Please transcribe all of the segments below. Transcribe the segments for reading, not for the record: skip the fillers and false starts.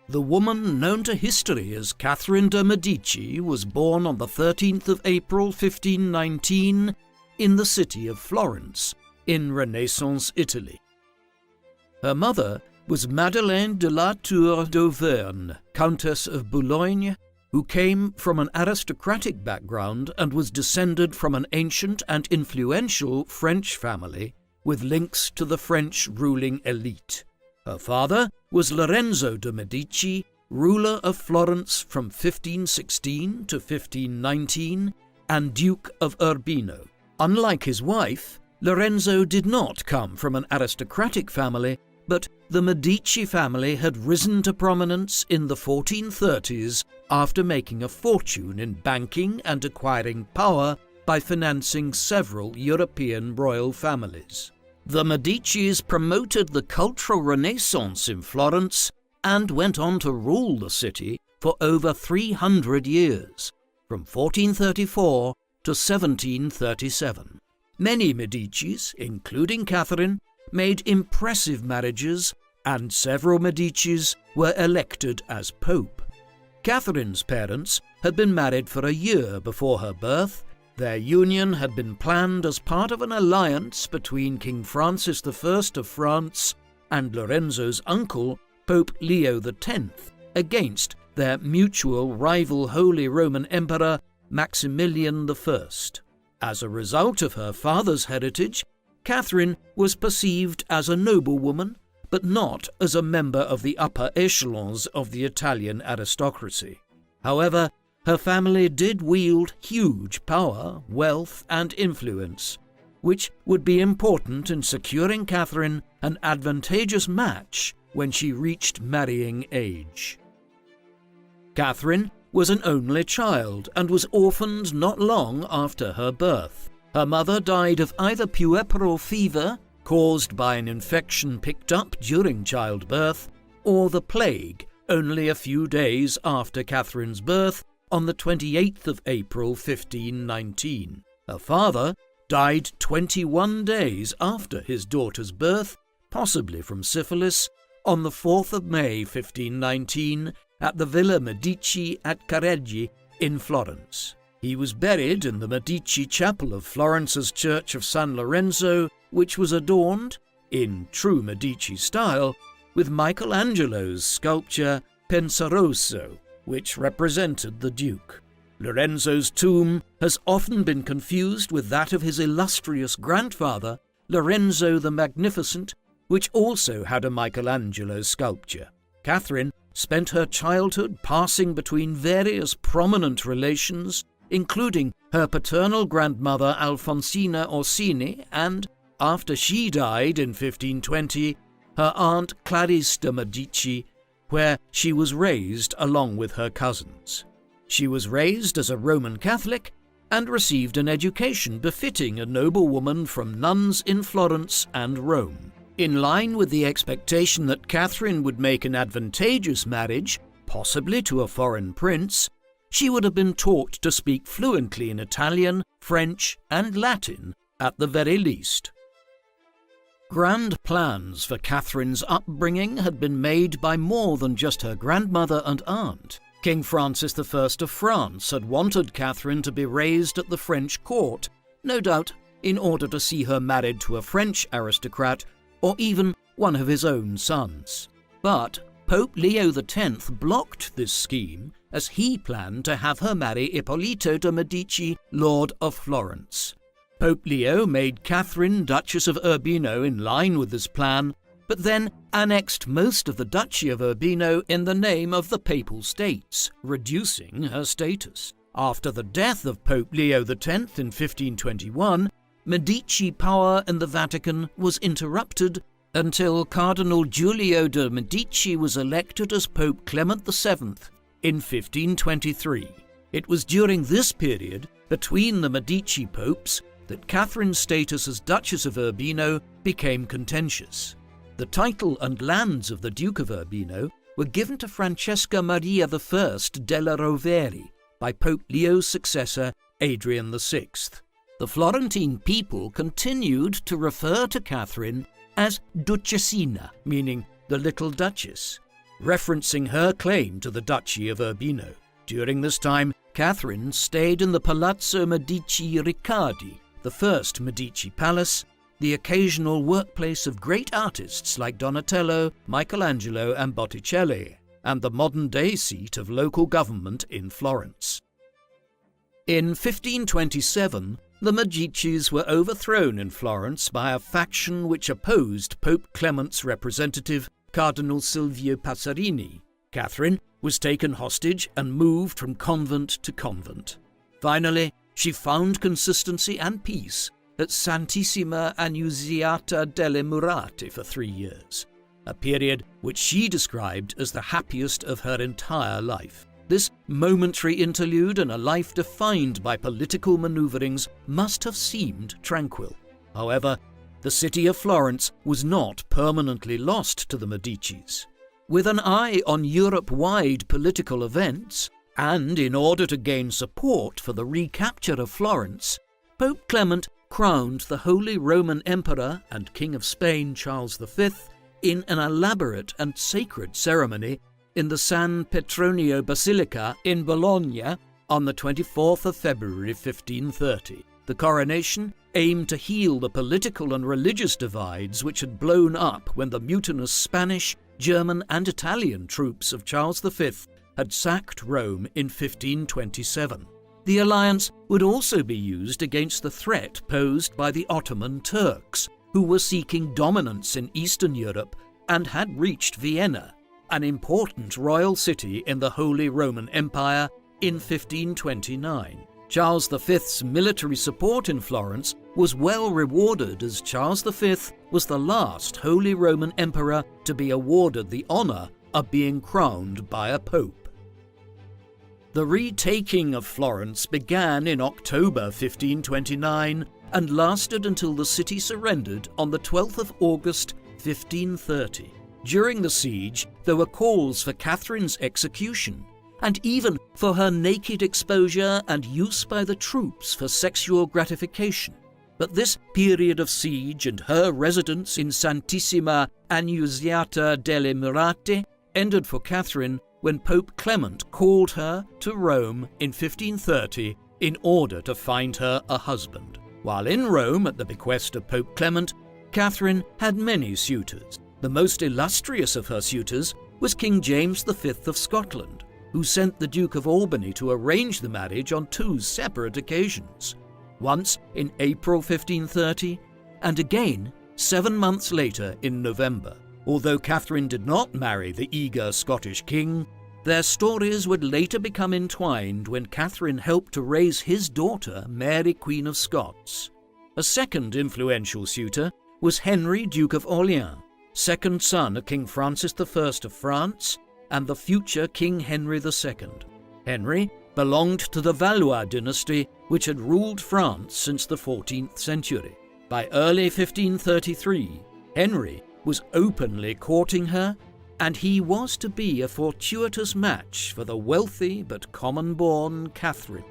The woman known to history as Catherine de' Medici was born on the 13th of April 1519 in the city of Florence, in Renaissance Italy. Her mother was Madeleine de la Tour d'Auvergne, Countess of Boulogne, who came from an aristocratic background and was descended from an ancient and influential French family with links to the French ruling elite. Her father was Lorenzo de' Medici, ruler of Florence from 1516 to 1519 and Duke of Urbino. Unlike his wife, Lorenzo did not come from an aristocratic family, but the Medici family had risen to prominence in the 1430s after making a fortune in banking and acquiring power by financing several European royal families. The Medicis promoted the cultural renaissance in Florence and went on to rule the city for over 300 years, from 1434 to 1737. Many Medicis, including Catherine, made impressive marriages, and several Medicis were elected as Pope. Catherine's parents had been married for a year before her birth. Their union had been planned as part of an alliance between King Francis I of France and Lorenzo's uncle, Pope Leo X, against their mutual rival Holy Roman Emperor Maximilian I. As a result of her father's heritage, Catherine was perceived as a noblewoman, but not as a member of the upper echelons of the Italian aristocracy. However, her family did wield huge power, wealth, and influence, which would be important in securing Catherine an advantageous match when she reached marrying age. Catherine was an only child and was orphaned not long after her birth. Her mother died of either puerperal fever, caused by an infection picked up during childbirth, or the plague only a few days after Catherine's birth on the 28th of April 1519. Her father died 21 days after his daughter's birth, possibly from syphilis, on the 4th of May 1519 at the Villa Medici at Careggi in Florence. He was buried in the Medici chapel of Florence's Church of San Lorenzo, which was adorned, in true Medici style, with Michelangelo's sculpture Penseroso, which represented the Duke. Lorenzo's tomb has often been confused with that of his illustrious grandfather, Lorenzo the Magnificent, which also had a Michelangelo sculpture. Catherine spent her childhood passing between various prominent relations, including her paternal grandmother Alfonsina Orsini and, after she died in 1520, her aunt Clarice de' Medici, where she was raised along with her cousins. She was raised as a Roman Catholic and received an education befitting a noblewoman from nuns in Florence and Rome. In line with the expectation that Catherine would make an advantageous marriage, possibly to a foreign prince, she would have been taught to speak fluently in Italian, French, and Latin at the very least. Grand plans for Catherine's upbringing had been made by more than just her grandmother and aunt. King Francis I of France had wanted Catherine to be raised at the French court, no doubt in order to see her married to a French aristocrat or even one of his own sons. But Pope Leo X blocked this scheme as he planned to have her marry Ippolito de' Medici, Lord of Florence. Pope Leo made Catherine Duchess of Urbino in line with this plan, but then annexed most of the Duchy of Urbino in the name of the Papal States, reducing her status. After the death of Pope Leo X in 1521, Medici power in the Vatican was interrupted until Cardinal Giulio de' Medici was elected as Pope Clement VII in 1523. It was during this period, between the Medici popes, that Catherine's status as Duchess of Urbino became contentious. The title and lands of the Duke of Urbino were given to Francesca Maria I della Rovere by Pope Leo's successor, Adrian VI. The Florentine people continued to refer to Catherine as Duchessina, meaning the Little Duchess. referencing her claim to the Duchy of Urbino. During this time, Catherine stayed in the Palazzo Medici Riccardi, the first Medici palace, the occasional workplace of great artists like Donatello, Michelangelo and Botticelli, and the modern-day seat of local government in Florence. In 1527, the Medicis were overthrown in Florence by a faction which opposed Pope Clement's representative, Cardinal Silvio Passerini. Catherine was taken hostage and moved from convent to convent. Finally, she found consistency and peace at Santissima Annunziata delle Murate for 3 years, a period which she described as the happiest of her entire life. This momentary interlude in a life defined by political maneuverings must have seemed tranquil. However, the city of Florence was not permanently lost to the Medicis. With an eye on Europe-wide political events, and in order to gain support for the recapture of Florence, Pope Clement crowned the Holy Roman Emperor and King of Spain Charles V in an elaborate and sacred ceremony in the San Petronio Basilica in Bologna on the 24th of February 1530. The coronation aimed to heal the political and religious divides which had blown up when the mutinous Spanish, German and Italian troops of Charles V had sacked Rome in 1527. The alliance would also be used against the threat posed by the Ottoman Turks, who were seeking dominance in Eastern Europe and had reached Vienna, an important royal city in the Holy Roman Empire, in 1529. Charles V's military support in Florence was well rewarded, as Charles V was the last Holy Roman Emperor to be awarded the honour of being crowned by a pope. The retaking of Florence began in October 1529 and lasted until the city surrendered on the 12th of August 1530. During the siege, there were calls for Catherine's execution, and even for her naked exposure and use by the troops for sexual gratification. But this period of siege and her residence in Santissima Annunziata delle Murate ended for Catherine when Pope Clement called her to Rome in 1530 in order to find her a husband. While in Rome at the bequest of Pope Clement, Catherine had many suitors. The most illustrious of her suitors was King James V of Scotland, who sent the Duke of Albany to arrange the marriage on 2 separate occasions, once in April 1530 and again 7 months later in November. Although Catherine did not marry the eager Scottish king, their stories would later become entwined when Catherine helped to raise his daughter, Mary Queen of Scots. A second influential suitor was Henry, Duke of Orlean, second son of King Francis I of France and the future King Henry II. Henry belonged to the Valois dynasty, which had ruled France since the 14th century. By early 1533, Henry was openly courting her, and he was to be a fortuitous match for the wealthy but common-born Catherine.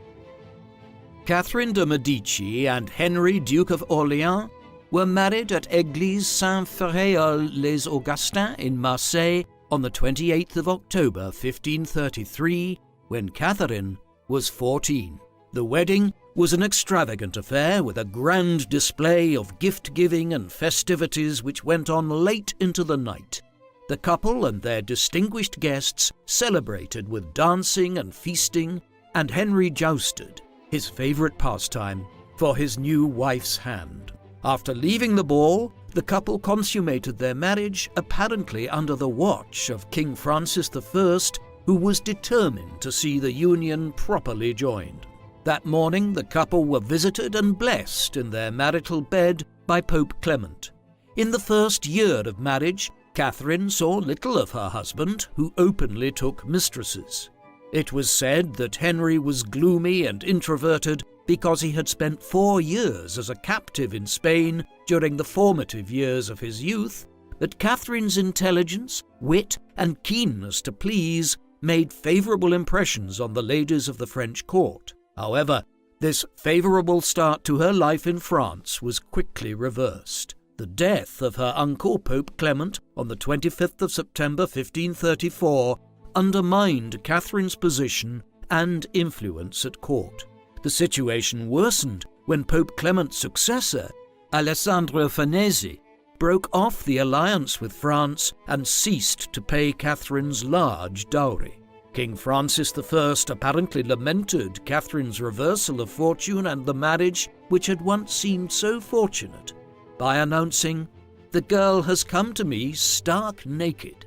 Catherine de' Medici and Henry, Duke of Orleans, were married at Église Saint-Ferréol-les-Augustins in Marseille on the 28th of October 1533, when Catherine was 14. The wedding was an extravagant affair with a grand display of gift-giving and festivities which went on late into the night. The couple and their distinguished guests celebrated with dancing and feasting, and Henry jousted, his favourite pastime, for his new wife's hand. After leaving the ball, the couple consummated their marriage apparently under the watch of King Francis I, who was determined to see the union properly joined. That morning, the couple were visited and blessed in their marital bed by Pope Clement. In the first year of marriage, Catherine saw little of her husband, who openly took mistresses. It was said that Henry was gloomy and introverted because he had spent 4 years as a captive in Spain during the formative years of his youth, that Catherine's intelligence, wit, and keenness to please made favourable impressions on the ladies of the French court. However, this favourable start to her life in France was quickly reversed. The death of her uncle Pope Clement on the 25th of September 1534 undermined Catherine's position and influence at court. The situation worsened when Pope Clement's successor, Alessandro Farnese, broke off the alliance with France and ceased to pay Catherine's large dowry. King Francis I apparently lamented Catherine's reversal of fortune and the marriage which had once seemed so fortunate by announcing, "The girl has come to me stark naked."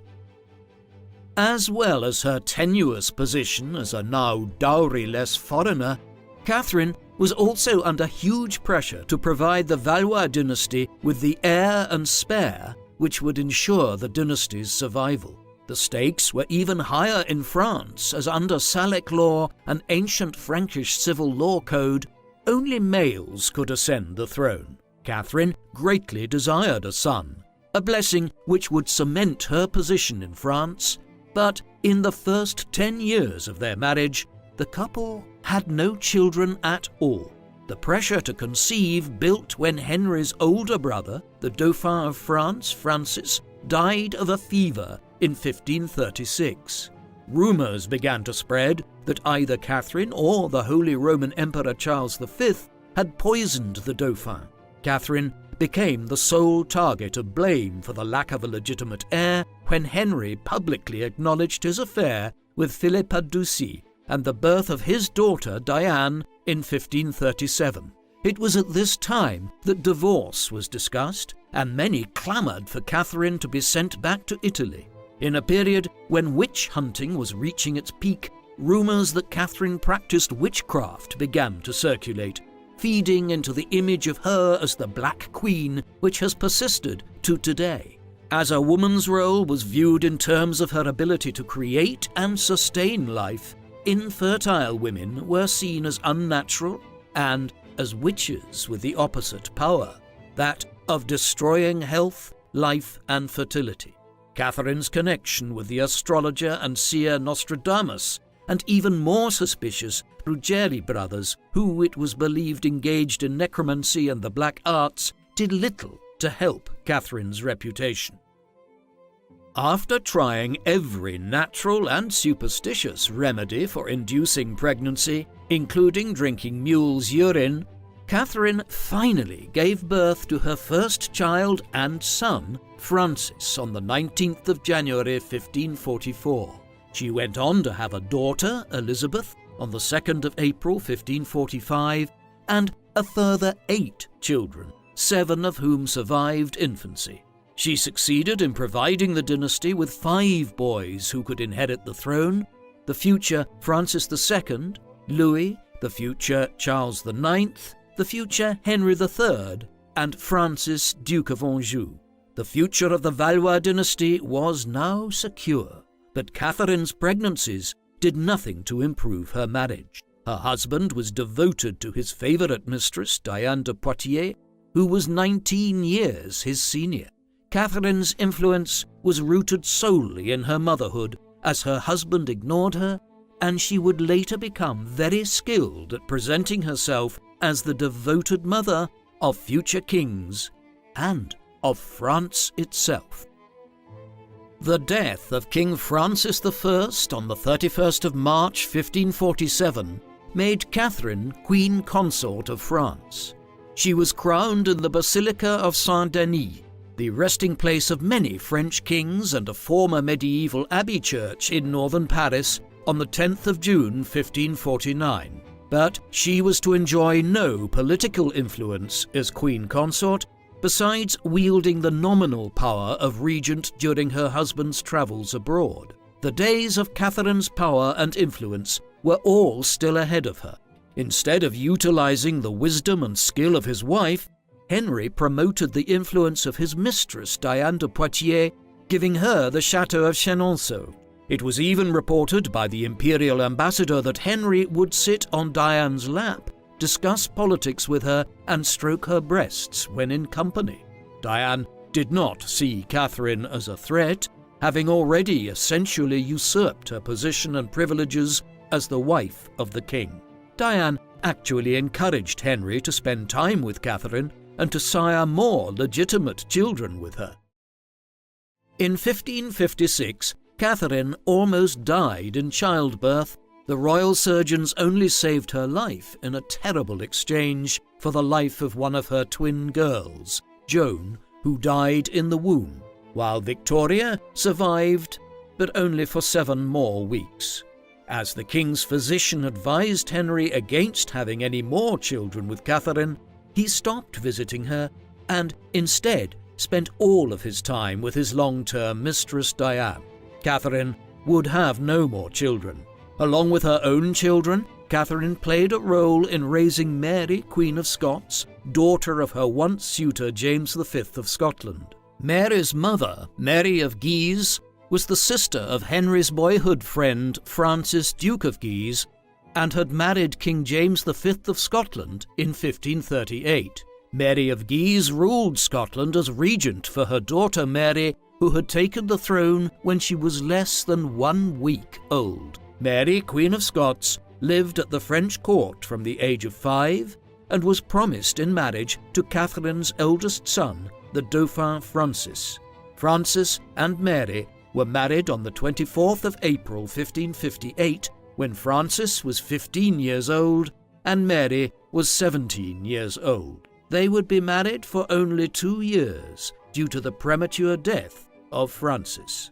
As well as her tenuous position as a now dowryless foreigner, Catherine was also under huge pressure to provide the Valois dynasty with the heir and spare which would ensure the dynasty's survival. The stakes were even higher in France, as under Salic law, an ancient Frankish civil law code, only males could ascend the throne. Catherine greatly desired a son, a blessing which would cement her position in France, but in the first 10 years of their marriage, the couple had no children at all. The pressure to conceive built when Henry's older brother, the Dauphin of France, Francis, died of a fever in 1536. Rumours began to spread that either Catherine or the Holy Roman Emperor Charles V had poisoned the Dauphin. Catherine became the sole target of blame for the lack of a legitimate heir when Henry publicly acknowledged his affair with Philippa Ducie and the birth of his daughter Diane in 1537. It was at this time that divorce was discussed, and many clamoured for Catherine to be sent back to Italy. In a period when witch hunting was reaching its peak, rumours that Catherine practised witchcraft began to circulate, feeding into the image of her as the Black Queen, which has persisted to today. As a woman's role was viewed in terms of her ability to create and sustain life, infertile women were seen as unnatural and as witches with the opposite power, that of destroying health, life, and fertility. Catherine's connection with the astrologer and seer Nostradamus, and even more suspicious Ruggieri brothers, who it was believed engaged in necromancy and the black arts, did little to help Catherine's reputation. After trying every natural and superstitious remedy for inducing pregnancy, including drinking mule's urine, Catherine finally gave birth to her first child and son, Francis, on the 19th of January 1544. She went on to have a daughter, Elizabeth, on the 2nd of April 1545, and a further 8 children, 7 of whom survived infancy. She succeeded in providing the dynasty with 5 boys who could inherit the throne: the future Francis II, Louis, the future Charles IX, the future Henry III, and Francis, Duke of Anjou. The future of the Valois dynasty was now secure, but Catherine's pregnancies did nothing to improve her marriage. Her husband was devoted to his favourite mistress, Diane de Poitiers, who was 19 years his senior. Catherine's influence was rooted solely in her motherhood, as her husband ignored her, and she would later become very skilled at presenting herself as the devoted mother of future kings and of France itself. The death of King Francis I on the 31st of March 1547 made Catherine Queen Consort of France. She was crowned in the Basilica of Saint-Denis, the resting place of many French kings, and a former medieval abbey church in northern Paris, on the 10th of June 1549. But she was to enjoy no political influence as Queen Consort, besides wielding the nominal power of regent during her husband's travels abroad. The days of Catherine's power and influence were all still ahead of her. Instead of utilizing the wisdom and skill of his wife, Henry promoted the influence of his mistress, Diane de Poitiers, giving her the chateau of Chenonceau. It was even reported by the imperial ambassador that Henry would sit on Diane's lap, discuss politics with her, and stroke her breasts when in company. Diane did not see Catherine as a threat, having already essentially usurped her position and privileges as the wife of the king. Diane actually encouraged Henry to spend time with Catherine, and to sire more legitimate children with her. In 1556, Catherine almost died in childbirth. The royal surgeons only saved her life in a terrible exchange for the life of one of her twin girls, Joan, who died in the womb, while Victoria survived, but only for 7 more weeks. As the king's physician advised Henry against having any more children with Catherine, he stopped visiting her and instead spent all of his time with his long-term mistress Diane. Catherine would have no more children. Along with her own children, Catherine played a role in raising Mary, Queen of Scots, daughter of her once suitor James V of Scotland. Mary's mother, Mary of Guise, was the sister of Henry's boyhood friend Francis, Duke of Guise, and had married King James V of Scotland in 1538. Mary of Guise ruled Scotland as regent for her daughter Mary, who had taken the throne when she was less than 1 week old. Mary, Queen of Scots, lived at the French court from the age of 5 and was promised in marriage to Catherine's eldest son, the Dauphin Francis. Francis and Mary were married on the 24th of April 1558, when Francis was 15 years old and Mary was 17 years old. They would be married for only 2 years due to the premature death of Francis.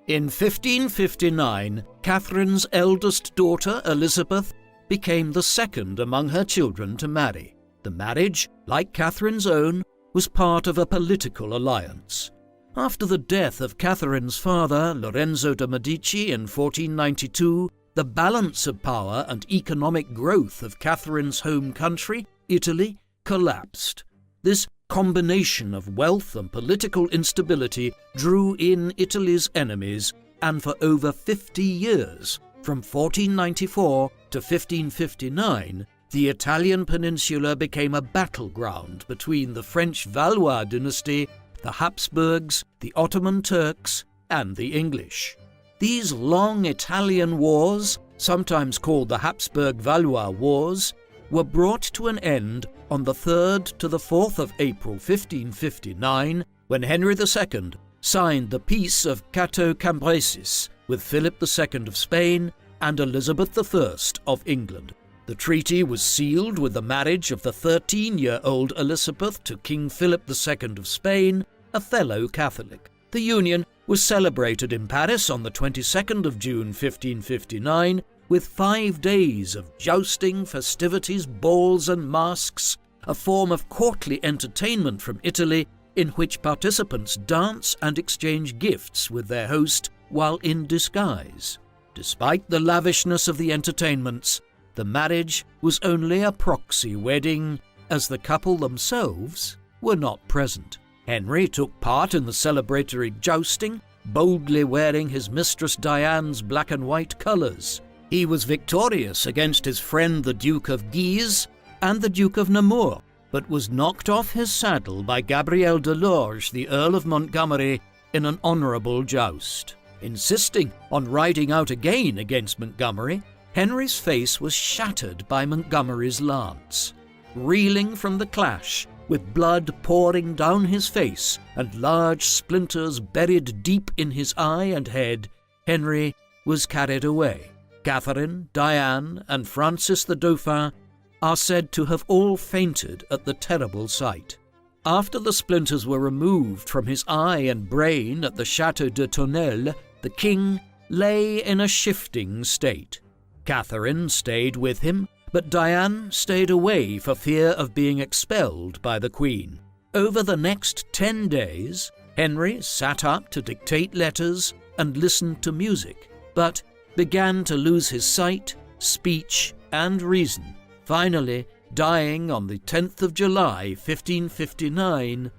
In 1559, Catherine's eldest daughter, Elizabeth, became the second among her children to marry. The marriage, like Catherine's own, was part of a political alliance. After the death of Catherine's father, Lorenzo de' Medici, in 1492, the balance of power and economic growth of Catherine's home country, Italy, collapsed. This combination of wealth and political instability drew in Italy's enemies, and for over 50 years, from 1494 to 1559, the Italian peninsula became a battleground between the French Valois dynasty, the Habsburgs, the Ottoman Turks, and the English. These long Italian wars, sometimes called the Habsburg-Valois Wars, were brought to an end on the 3rd to the 4th of April 1559, when Henry II signed the Peace of Cateau Cambrésis with Philip II of Spain and Elizabeth I of England. The treaty was sealed with the marriage of the 13-year-old Elizabeth to King Philip II of Spain, a fellow Catholic. The union was celebrated in Paris on the 22nd of June 1559 with 5 days of jousting, festivities, balls and masks, a form of courtly entertainment from Italy in which participants dance and exchange gifts with their host while in disguise. Despite the lavishness of the entertainments, the marriage was only a proxy wedding, as the couple themselves were not present. Henry took part in the celebratory jousting, boldly wearing his mistress Diane's black and white colours. He was victorious against his friend the Duke of Guise and the Duke of Nemours, but was knocked off his saddle by Gabriel de Lorge, the Earl of Montgomery, in an honourable joust. Insisting on riding out again against Montgomery, Henry's face was shattered by Montgomery's lance. Reeling from the clash, with blood pouring down his face and large splinters buried deep in his eye and head, Henry was carried away. Catherine, Diane, and Francis the Dauphin are said to have all fainted at the terrible sight. After the splinters were removed from his eye and brain at the Château de Tonnelle, the king lay in a shifting state. Catherine stayed with him, but Diane stayed away for fear of being expelled by the Queen. Over the next 10 days, Henry sat up to dictate letters and listened to music, but began to lose his sight, speech, and reason, finally dying on the 10th of July, 1559,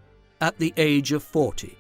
at the age of 40.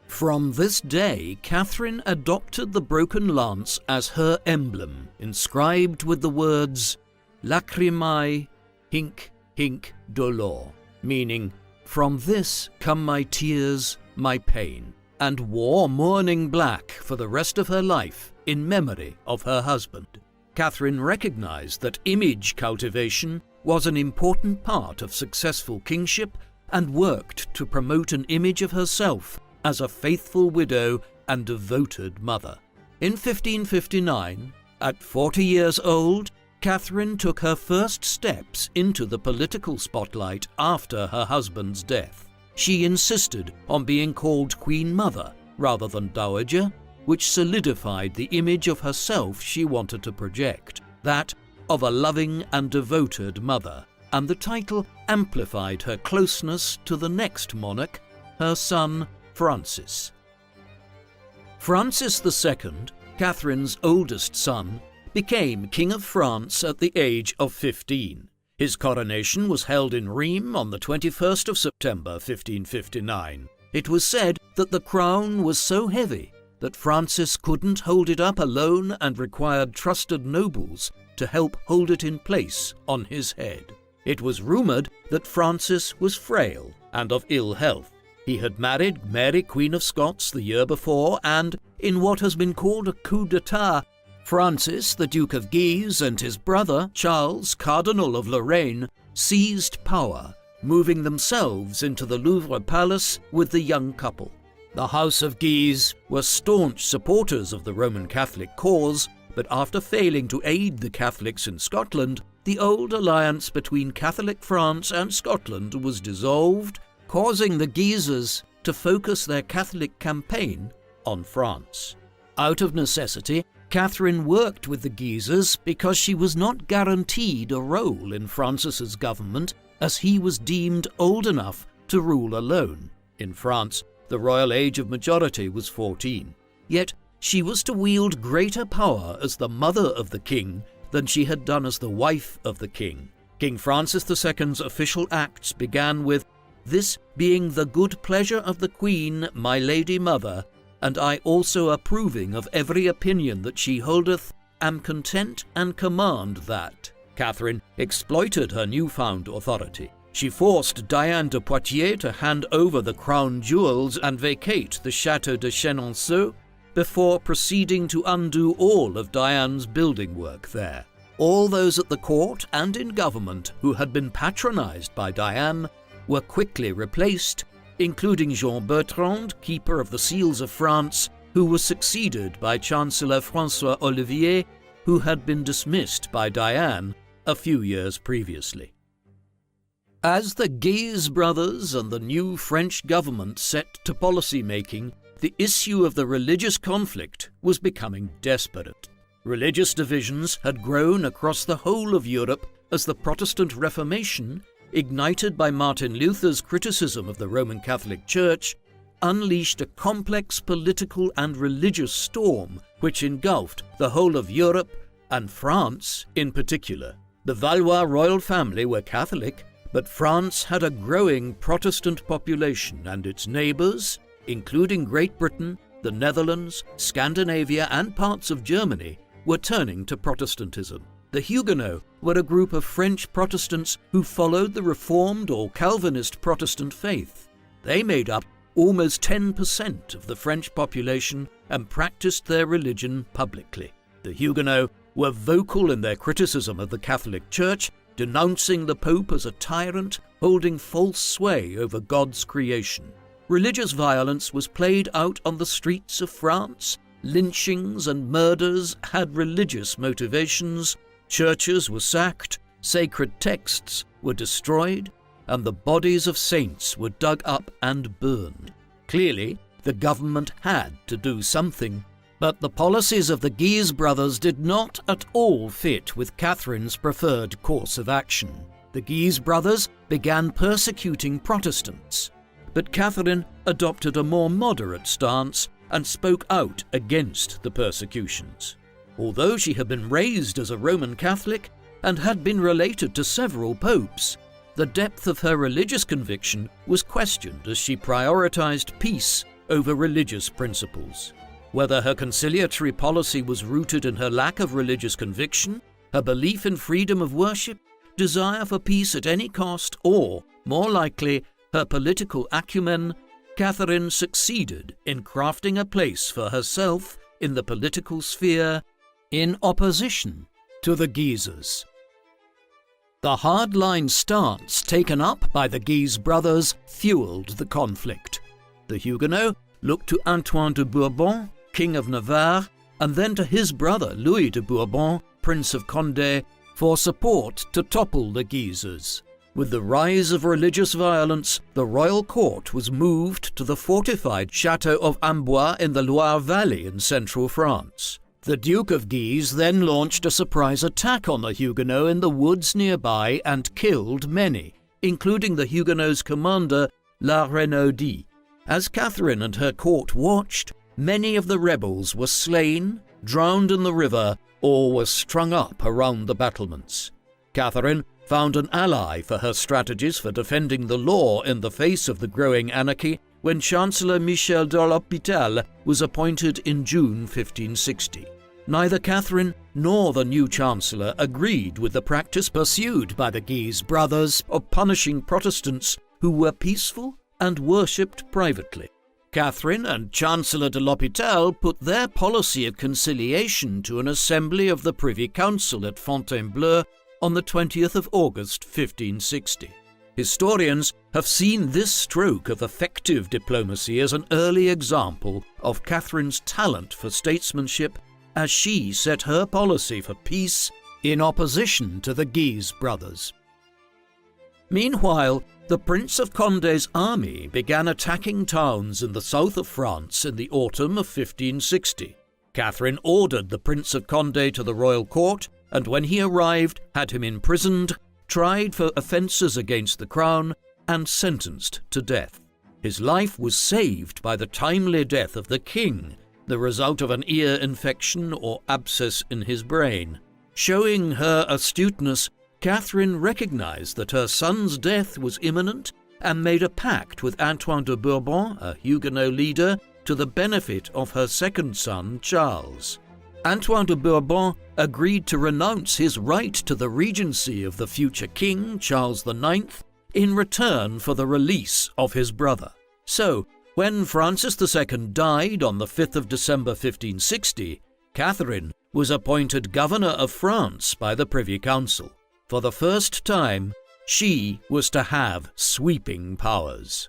From this day, Catherine adopted the broken lance as her emblem, inscribed with the words Lacrimae hinc hinc dolor, meaning, "From this come my tears, my pain," and wore mourning black for the rest of her life in memory of her husband. Catherine recognized that image cultivation was an important part of successful kingship and worked to promote an image of herself as a faithful widow and devoted mother. In 1559, at 40 years old, Catherine took her first steps into the political spotlight after her husband's death. She insisted on being called Queen Mother rather than Dowager, which solidified the image of herself she wanted to project, that of a loving and devoted mother, and the title amplified her closeness to the next monarch, her son Francis. Francis II, Catherine's oldest son, became King of France at the age of 15. His coronation was held in Rheims on the 21st of September 1559. It was said that the crown was so heavy that Francis couldn't hold it up alone and required trusted nobles to help hold it in place on his head. It was rumoured that Francis was frail and of ill health. He had married Mary, Queen of Scots, the year before, and, in what has been called a coup d'etat, Francis, the Duke of Guise, and his brother, Charles, Cardinal of Lorraine, seized power, moving themselves into the Louvre Palace with the young couple. The House of Guise were staunch supporters of the Roman Catholic cause, but after failing to aid the Catholics in Scotland, the old alliance between Catholic France and Scotland was dissolved, causing the Guises to focus their Catholic campaign on France. Out of necessity, Catherine worked with the Guises because she was not guaranteed a role in Francis's government, as he was deemed old enough to rule alone. In France, the royal age of majority was 14. Yet she was to wield greater power as the mother of the king than she had done as the wife of the king. King Francis II's official acts began with, "This being the good pleasure of the Queen, my lady mother, and I also approving of every opinion that she holdeth, am content and command that." Catherine exploited her newfound authority. She forced Diane de Poitiers to hand over the crown jewels and vacate the Château de Chenonceau before proceeding to undo all of Diane's building work there. All those at the court and in government who had been patronized by Diane were quickly replaced, including Jean Bertrand, Keeper of the Seals of France, who was succeeded by Chancellor François Olivier, who had been dismissed by Diane a few years previously. As the Guise brothers and the new French government set to policy-making, the issue of the religious conflict was becoming desperate. Religious divisions had grown across the whole of Europe as the Protestant Reformation, ignited by Martin Luther's criticism of the Roman Catholic Church, unleashed a complex political and religious storm which engulfed the whole of Europe and France in particular. The Valois royal family were Catholic, but France had a growing Protestant population, and its neighbours, including Great Britain, the Netherlands, Scandinavia, and parts of Germany, were turning to Protestantism. The Huguenots were a group of French Protestants who followed the Reformed or Calvinist Protestant faith. They made up almost 10% of the French population and practiced their religion publicly. The Huguenots were vocal in their criticism of the Catholic Church, denouncing the Pope as a tyrant holding false sway over God's creation. Religious violence was played out on the streets of France. Lynchings and murders had religious motivations. Churches were sacked, sacred texts were destroyed, and the bodies of saints were dug up and burned. Clearly, the government had to do something, but the policies of the Guise brothers did not at all fit with Catherine's preferred course of action. The Guise brothers began persecuting Protestants, but Catherine adopted a more moderate stance and spoke out against the persecutions. Although she had been raised as a Roman Catholic and had been related to several popes, the depth of her religious conviction was questioned as she prioritized peace over religious principles. Whether her conciliatory policy was rooted in her lack of religious conviction, her belief in freedom of worship, desire for peace at any cost, or, more likely, her political acumen, Catherine succeeded in crafting a place for herself in the political sphere in opposition to the Guises. The hardline stance taken up by the Guise brothers fueled the conflict. The Huguenots looked to Antoine de Bourbon, King of Navarre, and then to his brother Louis de Bourbon, Prince of Condé, for support to topple the Guises. With the rise of religious violence, the royal court was moved to the fortified chateau of Amboise in the Loire Valley in central France. The Duke of Guise then launched a surprise attack on the Huguenots in the woods nearby and killed many, including the Huguenots' commander La Renaudie. As Catherine and her court watched, many of the rebels were slain, drowned in the river, or were strung up around the battlements. Catherine found an ally for her strategies for defending the law in the face of the growing anarchy when Chancellor Michel de l'Hôpital was appointed in June 1560. Neither Catherine nor the new Chancellor agreed with the practice pursued by the Guise brothers of punishing Protestants who were peaceful and worshipped privately. Catherine and Chancellor de l'Hôpital put their policy of conciliation to an assembly of the Privy Council at Fontainebleau on the 20th of August 1560. Historians have seen this stroke of effective diplomacy as an early example of Catherine's talent for statesmanship as she set her policy for peace in opposition to the Guise brothers. Meanwhile, the Prince of Condé's army began attacking towns in the south of France in the autumn of 1560. Catherine ordered the Prince of Condé to the royal court, and when he arrived, had him imprisoned, tried for offences against the crown, and sentenced to death. His life was saved by the timely death of the king, the result of an ear infection or abscess in his brain. Showing her astuteness, Catherine recognized that her son's death was imminent and made a pact with Antoine de Bourbon, a Huguenot leader, to the benefit of her second son, Charles. Antoine de Bourbon agreed to renounce his right to the regency of the future king, Charles IX, in return for the release of his brother. So, when Francis II died on the 5th of December 1560, Catherine was appointed governor of France by the Privy Council. For the first time, she was to have sweeping powers.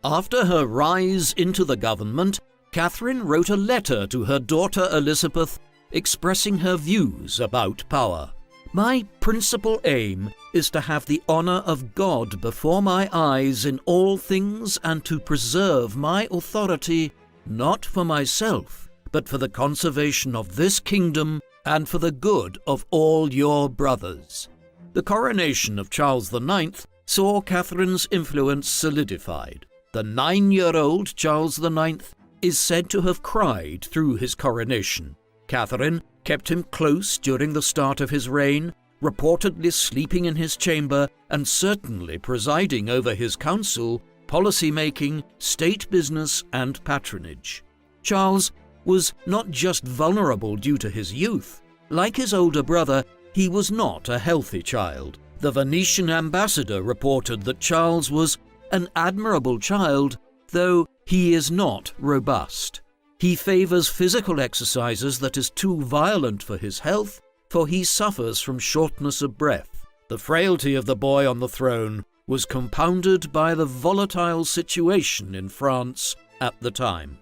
After her rise into the government, Catherine wrote a letter to her daughter Elizabeth expressing her views about power. "My principal aim is to have the honour of God before my eyes in all things and to preserve my authority, not for myself, but for the conservation of this kingdom and for the good of all your brothers." The coronation of Charles IX saw Catherine's influence solidified. The 9-year-old Charles IX is said to have cried through his coronation. Catherine kept him close during the start of his reign, reportedly sleeping in his chamber and certainly presiding over his council, policy-making, state business and patronage. Charles was not just vulnerable due to his youth. Like his older brother, he was not a healthy child. The Venetian ambassador reported that Charles was an admirable child, though he is not robust. He favors physical exercises that is too violent for his health, for he suffers from shortness of breath. The frailty of the boy on the throne was compounded by the volatile situation in France at the time.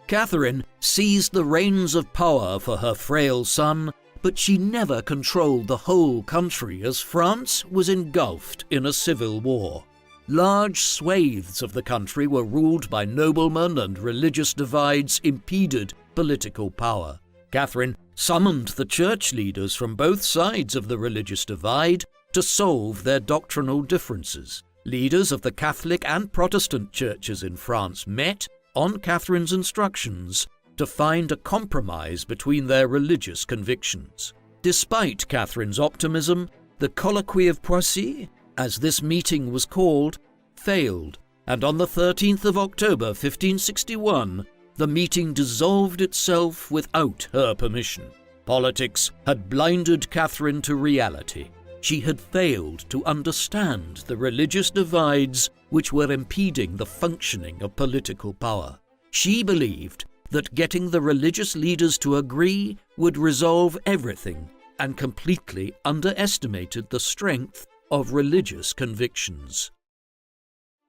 Catherine seized the reins of power for her frail son, but she never controlled the whole country as France was engulfed in a civil war. Large swathes of the country were ruled by noblemen and religious divides impeded political power. Catherine summoned the church leaders from both sides of the religious divide to solve their doctrinal differences. Leaders of the Catholic and Protestant churches in France met, on Catherine's instructions, to find a compromise between their religious convictions. Despite Catherine's optimism, the Colloquy of Poissy, as this meeting was called, failed, and on the 13th of October 1561, the meeting dissolved itself without her permission. Politics had blinded Catherine to reality. She had failed to understand the religious divides which were impeding the functioning of political power. She believed that getting the religious leaders to agree would resolve everything, and completely underestimated the strength of religious convictions.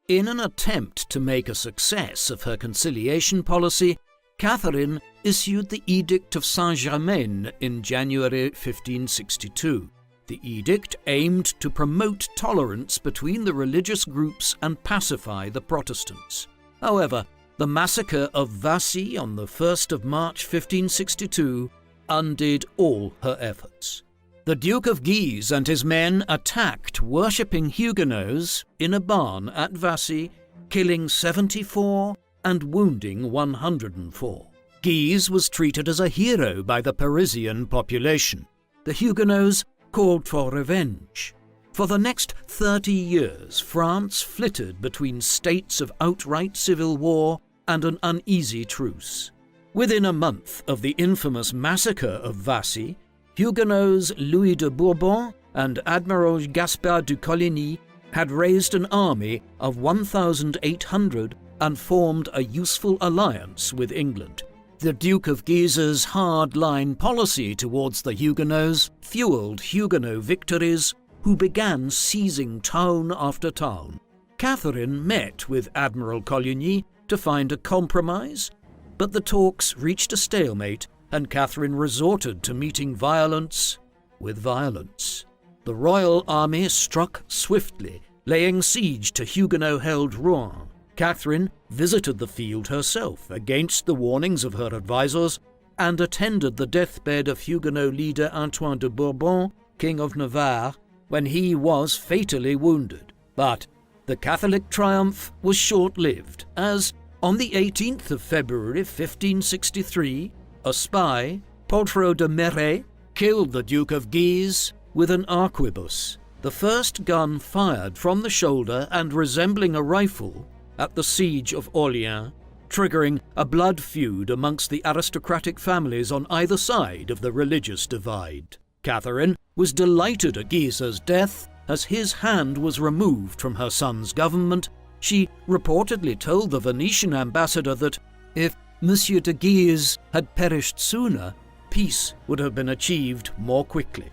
In an attempt to make a success of her conciliation policy, Catherine issued the Edict of Saint-Germain in January 1562. The edict aimed to promote tolerance between the religious groups and pacify the Protestants. However, the massacre of Vassy on the 1st of March 1562 undid all her efforts. The Duke of Guise and his men attacked worshipping Huguenots in a barn at Vassy, killing 74 and wounding 104. Guise was treated as a hero by the Parisian population. The Huguenots called for revenge. For the next 30 years, France flitted between states of outright civil war and an uneasy truce. Within a month of the infamous massacre of Vassy, Huguenots Louis de Bourbon and Admiral Gaspard de Coligny had raised an army of 1,800 and formed a useful alliance with England. The Duke of Guise's hard-line policy towards the Huguenots fueled Huguenot victories, who began seizing town after town. Catherine met with Admiral Coligny to find a compromise, but the talks reached a stalemate, and Catherine resorted to meeting violence with violence. The royal army struck swiftly, laying siege to Huguenot-held Rouen. Catherine visited the field herself against the warnings of her advisors and attended the deathbed of Huguenot leader Antoine de Bourbon, King of Navarre, when he was fatally wounded. But the Catholic triumph was short-lived, as on the 18th of February 1563, a spy, Poltrot de Méré, killed the Duke of Guise with an arquebus, the first gun fired from the shoulder and resembling a rifle at the siege of Orlean, triggering a blood feud amongst the aristocratic families on either side of the religious divide. Catherine was delighted at Guise's death, as his hand was removed from her son's government. She reportedly told the Venetian ambassador that if Monsieur de Guise had perished sooner, peace would have been achieved more quickly.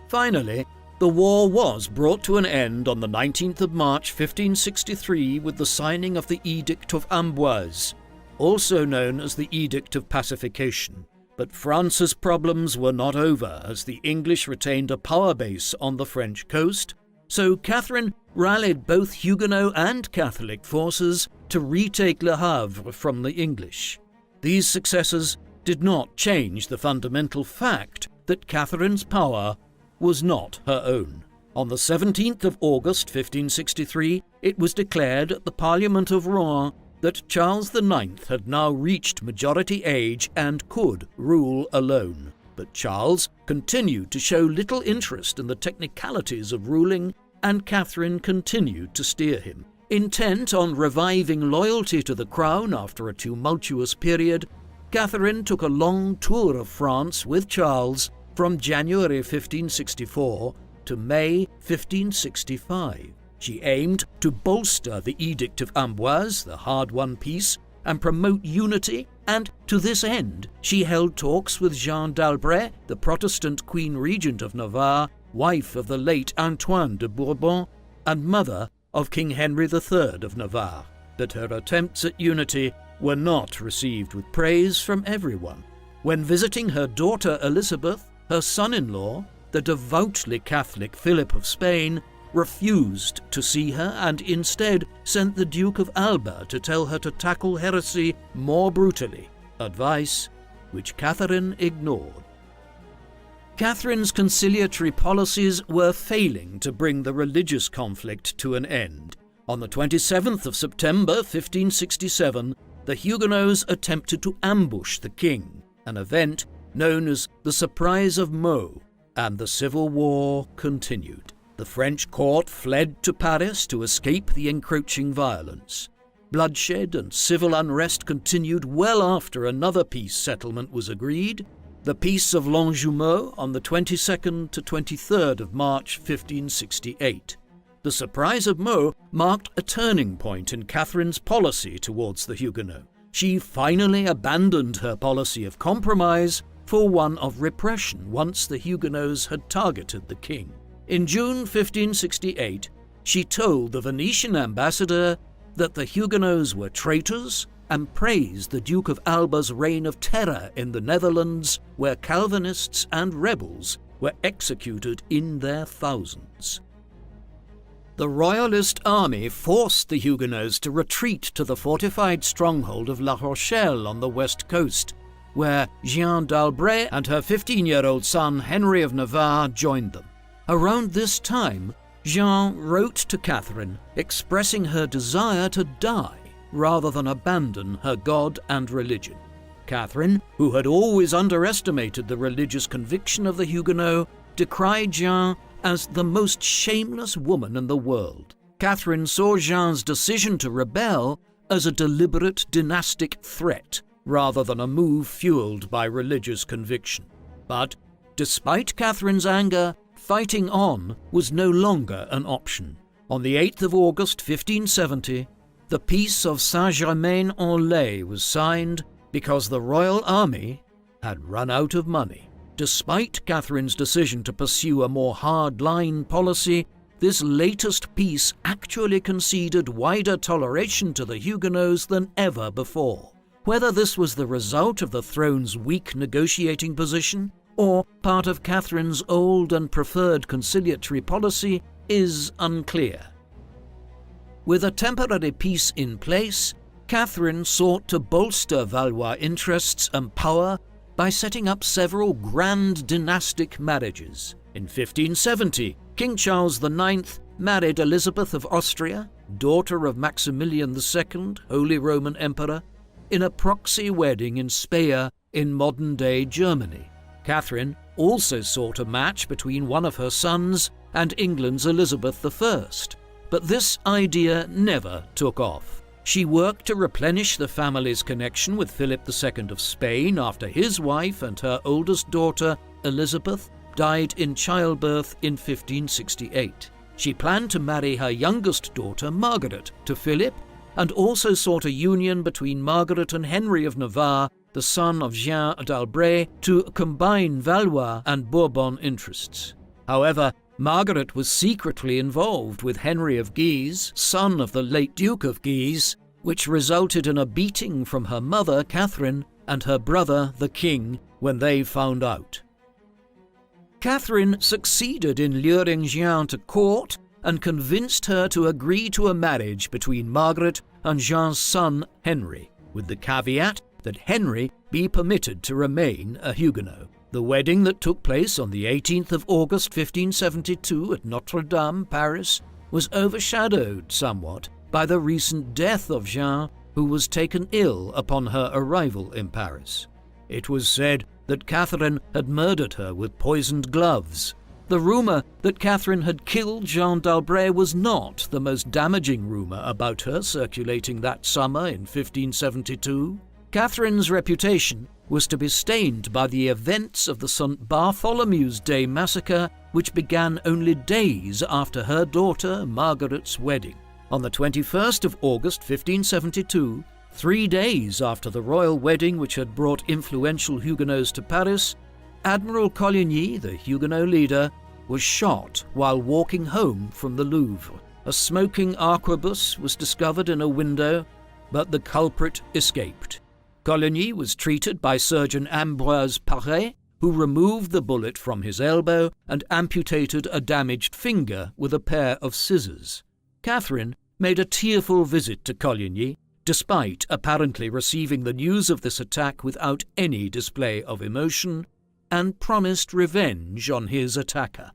Finally, the war was brought to an end on the 19th of March 1563 with the signing of the Edict of Amboise, also known as the Edict of Pacification. But France's problems were not over, as the English retained a power base on the French coast, so Catherine rallied both Huguenot and Catholic forces to retake Le Havre from the English. These successes did not change the fundamental fact that Catherine's power was not her own. On the 17th of August 1563, it was declared at the Parliament of Rouen that Charles IX had now reached majority age and could rule alone. But Charles continued to show little interest in the technicalities of ruling, and Catherine continued to steer him. Intent on reviving loyalty to the crown after a tumultuous period, Catherine took a long tour of France with Charles from January 1564 to May 1565. She aimed to bolster the Edict of Amboise, the hard-won peace, and promote unity, and to this end she held talks with Jeanne d'Albret, the Protestant Queen Regent of Navarre, wife of the late Antoine de Bourbon, and mother of King Henry III of Navarre. But her attempts at unity were not received with praise from everyone. When visiting her daughter Elizabeth, her son-in-law, the devoutly Catholic Philip of Spain, refused to see her and instead sent the Duke of Alba to tell her to tackle heresy more brutally, advice which Catherine ignored. Catherine's conciliatory policies were failing to bring the religious conflict to an end. On the 27th of September 1567, the Huguenots attempted to ambush the king, an event known as the Surprise of Meaux, and the civil war continued. The French court fled to Paris to escape the encroaching violence. Bloodshed and civil unrest continued well after another peace settlement was agreed, the Peace of Longjumeau on the 22nd to 23rd of March 1568. The Surprise of Meaux marked a turning point in Catherine's policy towards the Huguenots. she finally abandoned her policy of compromise for one of repression once the Huguenots had targeted the king. In June 1568, she told the Venetian ambassador that the Huguenots were traitors and praised the Duke of Alba's reign of terror in the Netherlands, where Calvinists and rebels were executed in their thousands. The royalist army forced the Huguenots to retreat to the fortified stronghold of La Rochelle on the west coast, where Jeanne d'Albret and her 15-year-old son Henry of Navarre joined them. Around this time, Jeanne wrote to Catherine expressing her desire to die rather than abandon her God and religion. Catherine, who had always underestimated the religious conviction of the Huguenots, decried Jeanne as the most shameless woman in the world. Catherine saw Jeanne's decision to rebel as a deliberate dynastic threat rather than a move fueled by religious conviction. But, despite Catherine's anger, fighting on was no longer an option. On the 8th of August 1570, the Peace of Saint-Germain-en-Laye was signed because the royal army had run out of money. Despite Catherine's decision to pursue a more hard-line policy, this latest peace actually conceded wider toleration to the Huguenots than ever before. Whether this was the result of the throne's weak negotiating position or part of Catherine's old and preferred conciliatory policy is unclear. With a temporary peace in place, Catherine sought to bolster Valois interests and power by setting up several grand dynastic marriages. In 1570, King Charles IX married Elizabeth of Austria, daughter of Maximilian II, Holy Roman Emperor, in a proxy wedding in Speyer in modern-day Germany. Catherine also sought a match between one of her sons and England's Elizabeth I, but this idea never took off. She worked to replenish the family's connection with Philip II of Spain after his wife and her oldest daughter, Elizabeth, died in childbirth in 1568. She planned to marry her youngest daughter, Margaret, to Philip, and also sought a union between Margaret and Henry of Navarre, the son of Jeanne d'Albret, to combine Valois and Bourbon interests. However, Margaret was secretly involved with Henry of Guise, son of the late Duke of Guise, which resulted in a beating from her mother, Catherine, and her brother, the king, when they found out. Catherine succeeded in luring Jeanne to court and convinced her to agree to a marriage between Margaret and Jeanne's son, Henry, with the caveat that Henry be permitted to remain a Huguenot. The wedding that took place on the 18th of August 1572 at Notre Dame, Paris, was overshadowed somewhat by the recent death of Jeanne, who was taken ill upon her arrival in Paris. It was said that Catherine had murdered her with poisoned gloves. The rumour that Catherine had killed Jeanne d'Albret was not the most damaging rumour about her circulating that summer in 1572. Catherine's reputation was to be stained by the events of the St. Bartholomew's Day massacre, which began only days after her daughter Margaret's wedding. On the 21st of August 1572, 3 days after the royal wedding which had brought influential Huguenots to Paris, Admiral Coligny, the Huguenot leader, was shot while walking home from the Louvre. A smoking arquebus was discovered in a window, but the culprit escaped. Coligny was treated by surgeon Ambroise Paré, who removed the bullet from his elbow and amputated a damaged finger with a pair of scissors. Catherine made a tearful visit to Coligny, despite apparently receiving the news of this attack without any display of emotion, and promised revenge on his attacker.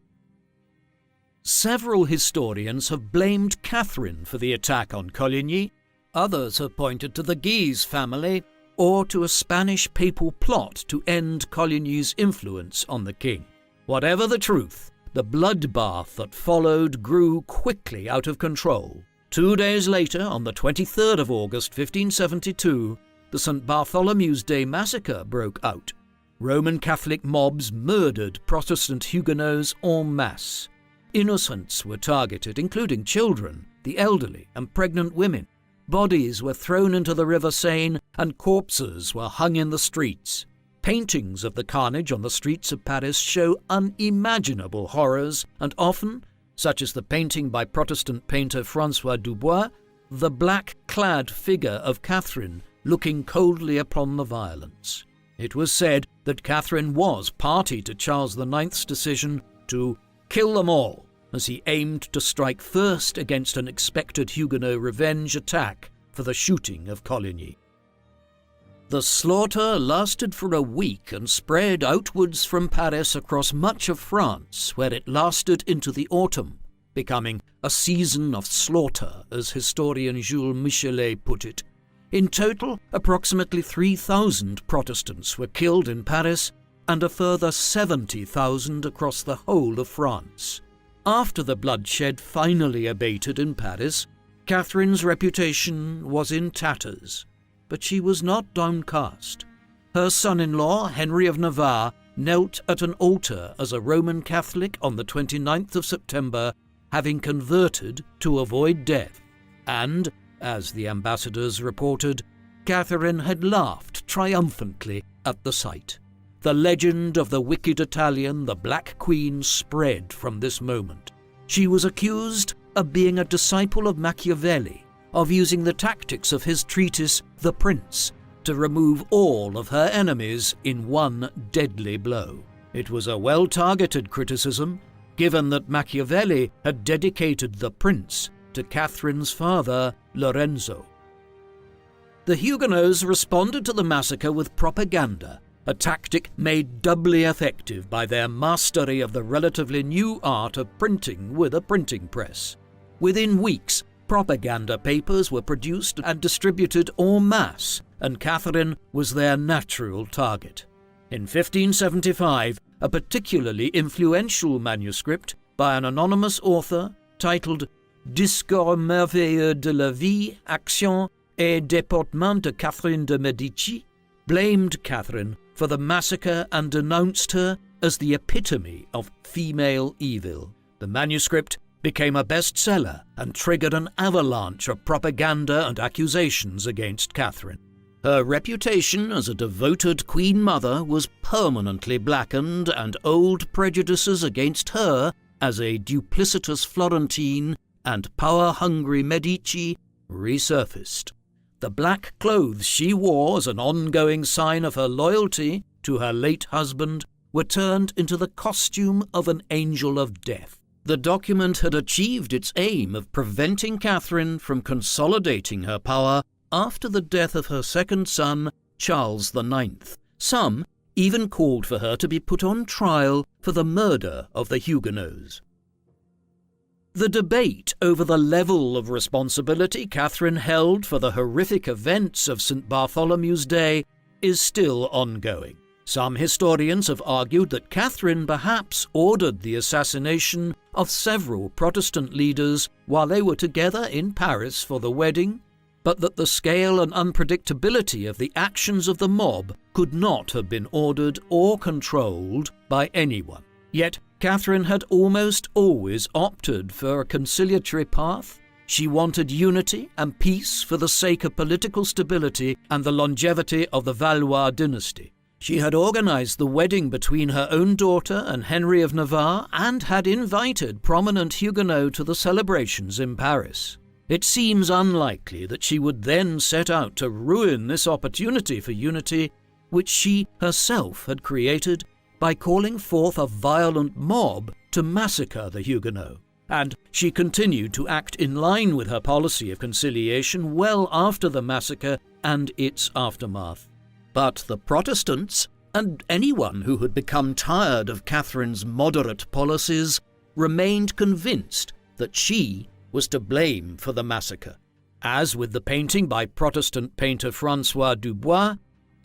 Several historians have blamed Catherine for the attack on Coligny. Others have pointed to the Guise family or to a Spanish papal plot to end Coligny's influence on the king. Whatever the truth, the bloodbath that followed grew quickly out of control. 2 days later, on the 23rd of August 1572, the St. Bartholomew's Day massacre broke out. Roman Catholic mobs murdered Protestant Huguenots en masse. Innocents were targeted, including children, the elderly, and pregnant women. Bodies were thrown into the River Seine and corpses were hung in the streets. Paintings of the carnage on the streets of Paris show unimaginable horrors, and often, such as the painting by Protestant painter François Dubois, the black-clad figure of Catherine looking coldly upon the violence. It was said that Catherine was party to Charles IX's decision to kill them all, as he aimed to strike first against an expected Huguenot revenge attack for the shooting of Coligny. The slaughter lasted for a week and spread outwards from Paris across much of France, where it lasted into the autumn, becoming a season of slaughter, as historian Jules Michelet put it. In total, approximately 3,000 Protestants were killed in Paris and a further 70,000 across the whole of France. After the bloodshed finally abated in Paris, Catherine's reputation was in tatters, but she was not downcast. Her son-in-law, Henry of Navarre, knelt at an altar as a Roman Catholic on the 29th of September, having converted to avoid death, and, as the ambassadors reported, Catherine had laughed triumphantly at the sight. The legend of the wicked Italian, the Black Queen, spread from this moment. She was accused of being a disciple of Machiavelli, of using the tactics of his treatise The Prince to remove all of her enemies in one deadly blow. It was a well-targeted criticism, given that Machiavelli had dedicated The Prince to Catherine's father, Lorenzo. The Huguenots responded to the massacre with propaganda, a tactic made doubly effective by their mastery of the relatively new art of printing with a printing press. Within weeks, propaganda papers were produced and distributed en masse, and Catherine was their natural target. In 1575, a particularly influential manuscript by an anonymous author titled Discours merveilleux de la vie, action et déportement de Catherine de Medici blamed Catherine for the massacre and denounced her as the epitome of female evil. The manuscript became a bestseller and triggered an avalanche of propaganda and accusations against Catherine. Her reputation as a devoted Queen Mother was permanently blackened, and old prejudices against her as a duplicitous Florentine and power-hungry Medici resurfaced. The black clothes she wore as an ongoing sign of her loyalty to her late husband were turned into the costume of an angel of death. The document had achieved its aim of preventing Catherine from consolidating her power after the death of her second son, Charles IX. Some even called for her to be put on trial for the murder of the Huguenots. The debate over the level of responsibility Catherine held for the horrific events of St. Bartholomew's Day is still ongoing. Some historians have argued that Catherine perhaps ordered the assassination of several Protestant leaders while they were together in Paris for the wedding, but that the scale and unpredictability of the actions of the mob could not have been ordered or controlled by anyone. Yet Catherine had almost always opted for a conciliatory path. She wanted unity and peace for the sake of political stability and the longevity of the Valois dynasty. She had organized the wedding between her own daughter and Henry of Navarre and had invited prominent Huguenots to the celebrations in Paris. It seems unlikely that she would then set out to ruin this opportunity for unity, which she herself had created by calling forth a violent mob to massacre the Huguenots. And she continued to act in line with her policy of conciliation well after the massacre and its aftermath. But the Protestants, and anyone who had become tired of Catherine's moderate policies, remained convinced that she was to blame for the massacre. As with the painting by Protestant painter François Dubois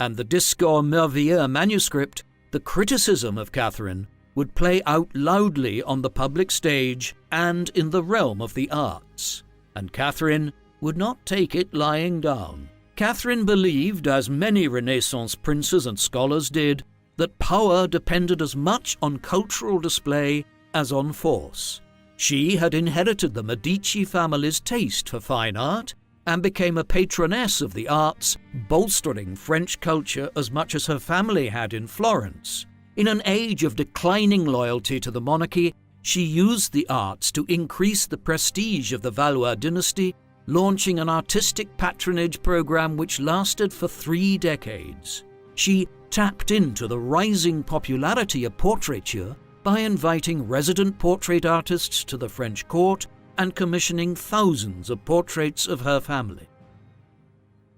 and the Discours merveilleux manuscript, the criticism of Catherine would play out loudly on the public stage and in the realm of the arts, and Catherine would not take it lying down. Catherine believed, as many Renaissance princes and scholars did, that power depended as much on cultural display as on force. She had inherited the Medici family's taste for fine art, and became a patroness of the arts, bolstering French culture as much as her family had in Florence. In an age of declining loyalty to the monarchy, she used the arts to increase the prestige of the Valois dynasty, launching an artistic patronage program which lasted for 3 decades. She tapped into the rising popularity of portraiture by inviting resident portrait artists to the French court and commissioning thousands of portraits of her family.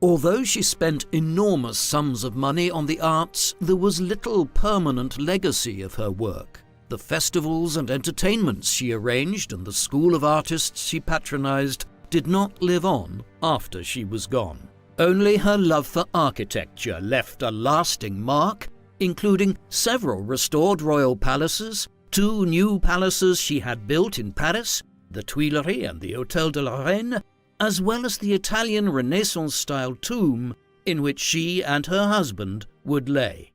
Although she spent enormous sums of money on the arts, there was little permanent legacy of her work. The festivals and entertainments she arranged and the school of artists she patronized did not live on after she was gone. Only her love for architecture left a lasting mark, including several restored royal palaces, 2 new palaces she had built in Paris, the Tuileries and the Hôtel de la Reine, as well as the Italian Renaissance-style tomb in which she and her husband would lay.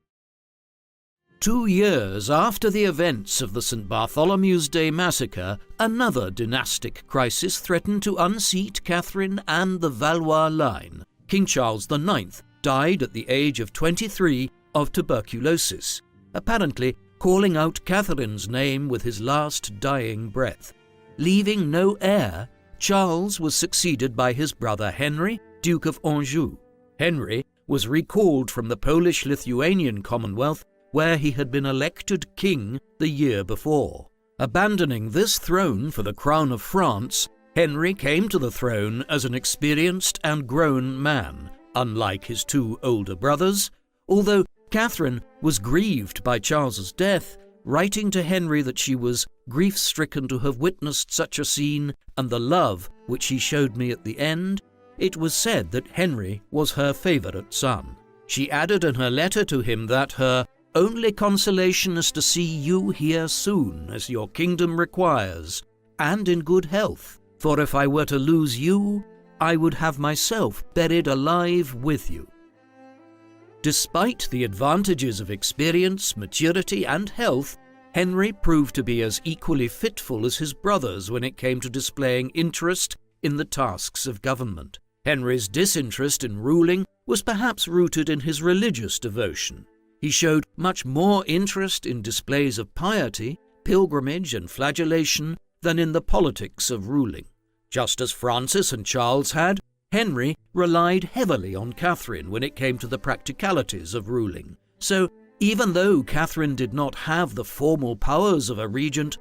2 years after the events of the St. Bartholomew's Day massacre, another dynastic crisis threatened to unseat Catherine and the Valois line. King Charles IX died at the age of 23 of tuberculosis, apparently calling out Catherine's name with his last dying breath. Leaving no heir, Charles was succeeded by his brother Henry, Duke of Anjou. Henry was recalled from the Polish-Lithuanian Commonwealth, where he had been elected king the year before. Abandoning this throne for the crown of France, Henry came to the throne as an experienced and grown man, unlike his 2 older brothers, although Catherine was grieved by Charles's death, writing to Henry that she was grief-stricken to have witnessed such a scene and the love which he showed me at the end. It was said that Henry was her favourite son. She added in her letter to him that her only consolation is to see you here soon, as your kingdom requires, and in good health, for if I were to lose you, I would have myself buried alive with you. Despite the advantages of experience, maturity, and health, Henry proved to be as equally fitful as his brothers when it came to displaying interest in the tasks of government. Henry's disinterest in ruling was perhaps rooted in his religious devotion. He showed much more interest in displays of piety, pilgrimage, and flagellation than in the politics of ruling. Just as Francis and Charles had, Henry relied heavily on Catherine when it came to the practicalities of ruling. So, even though Catherine did not have the formal powers of a regent,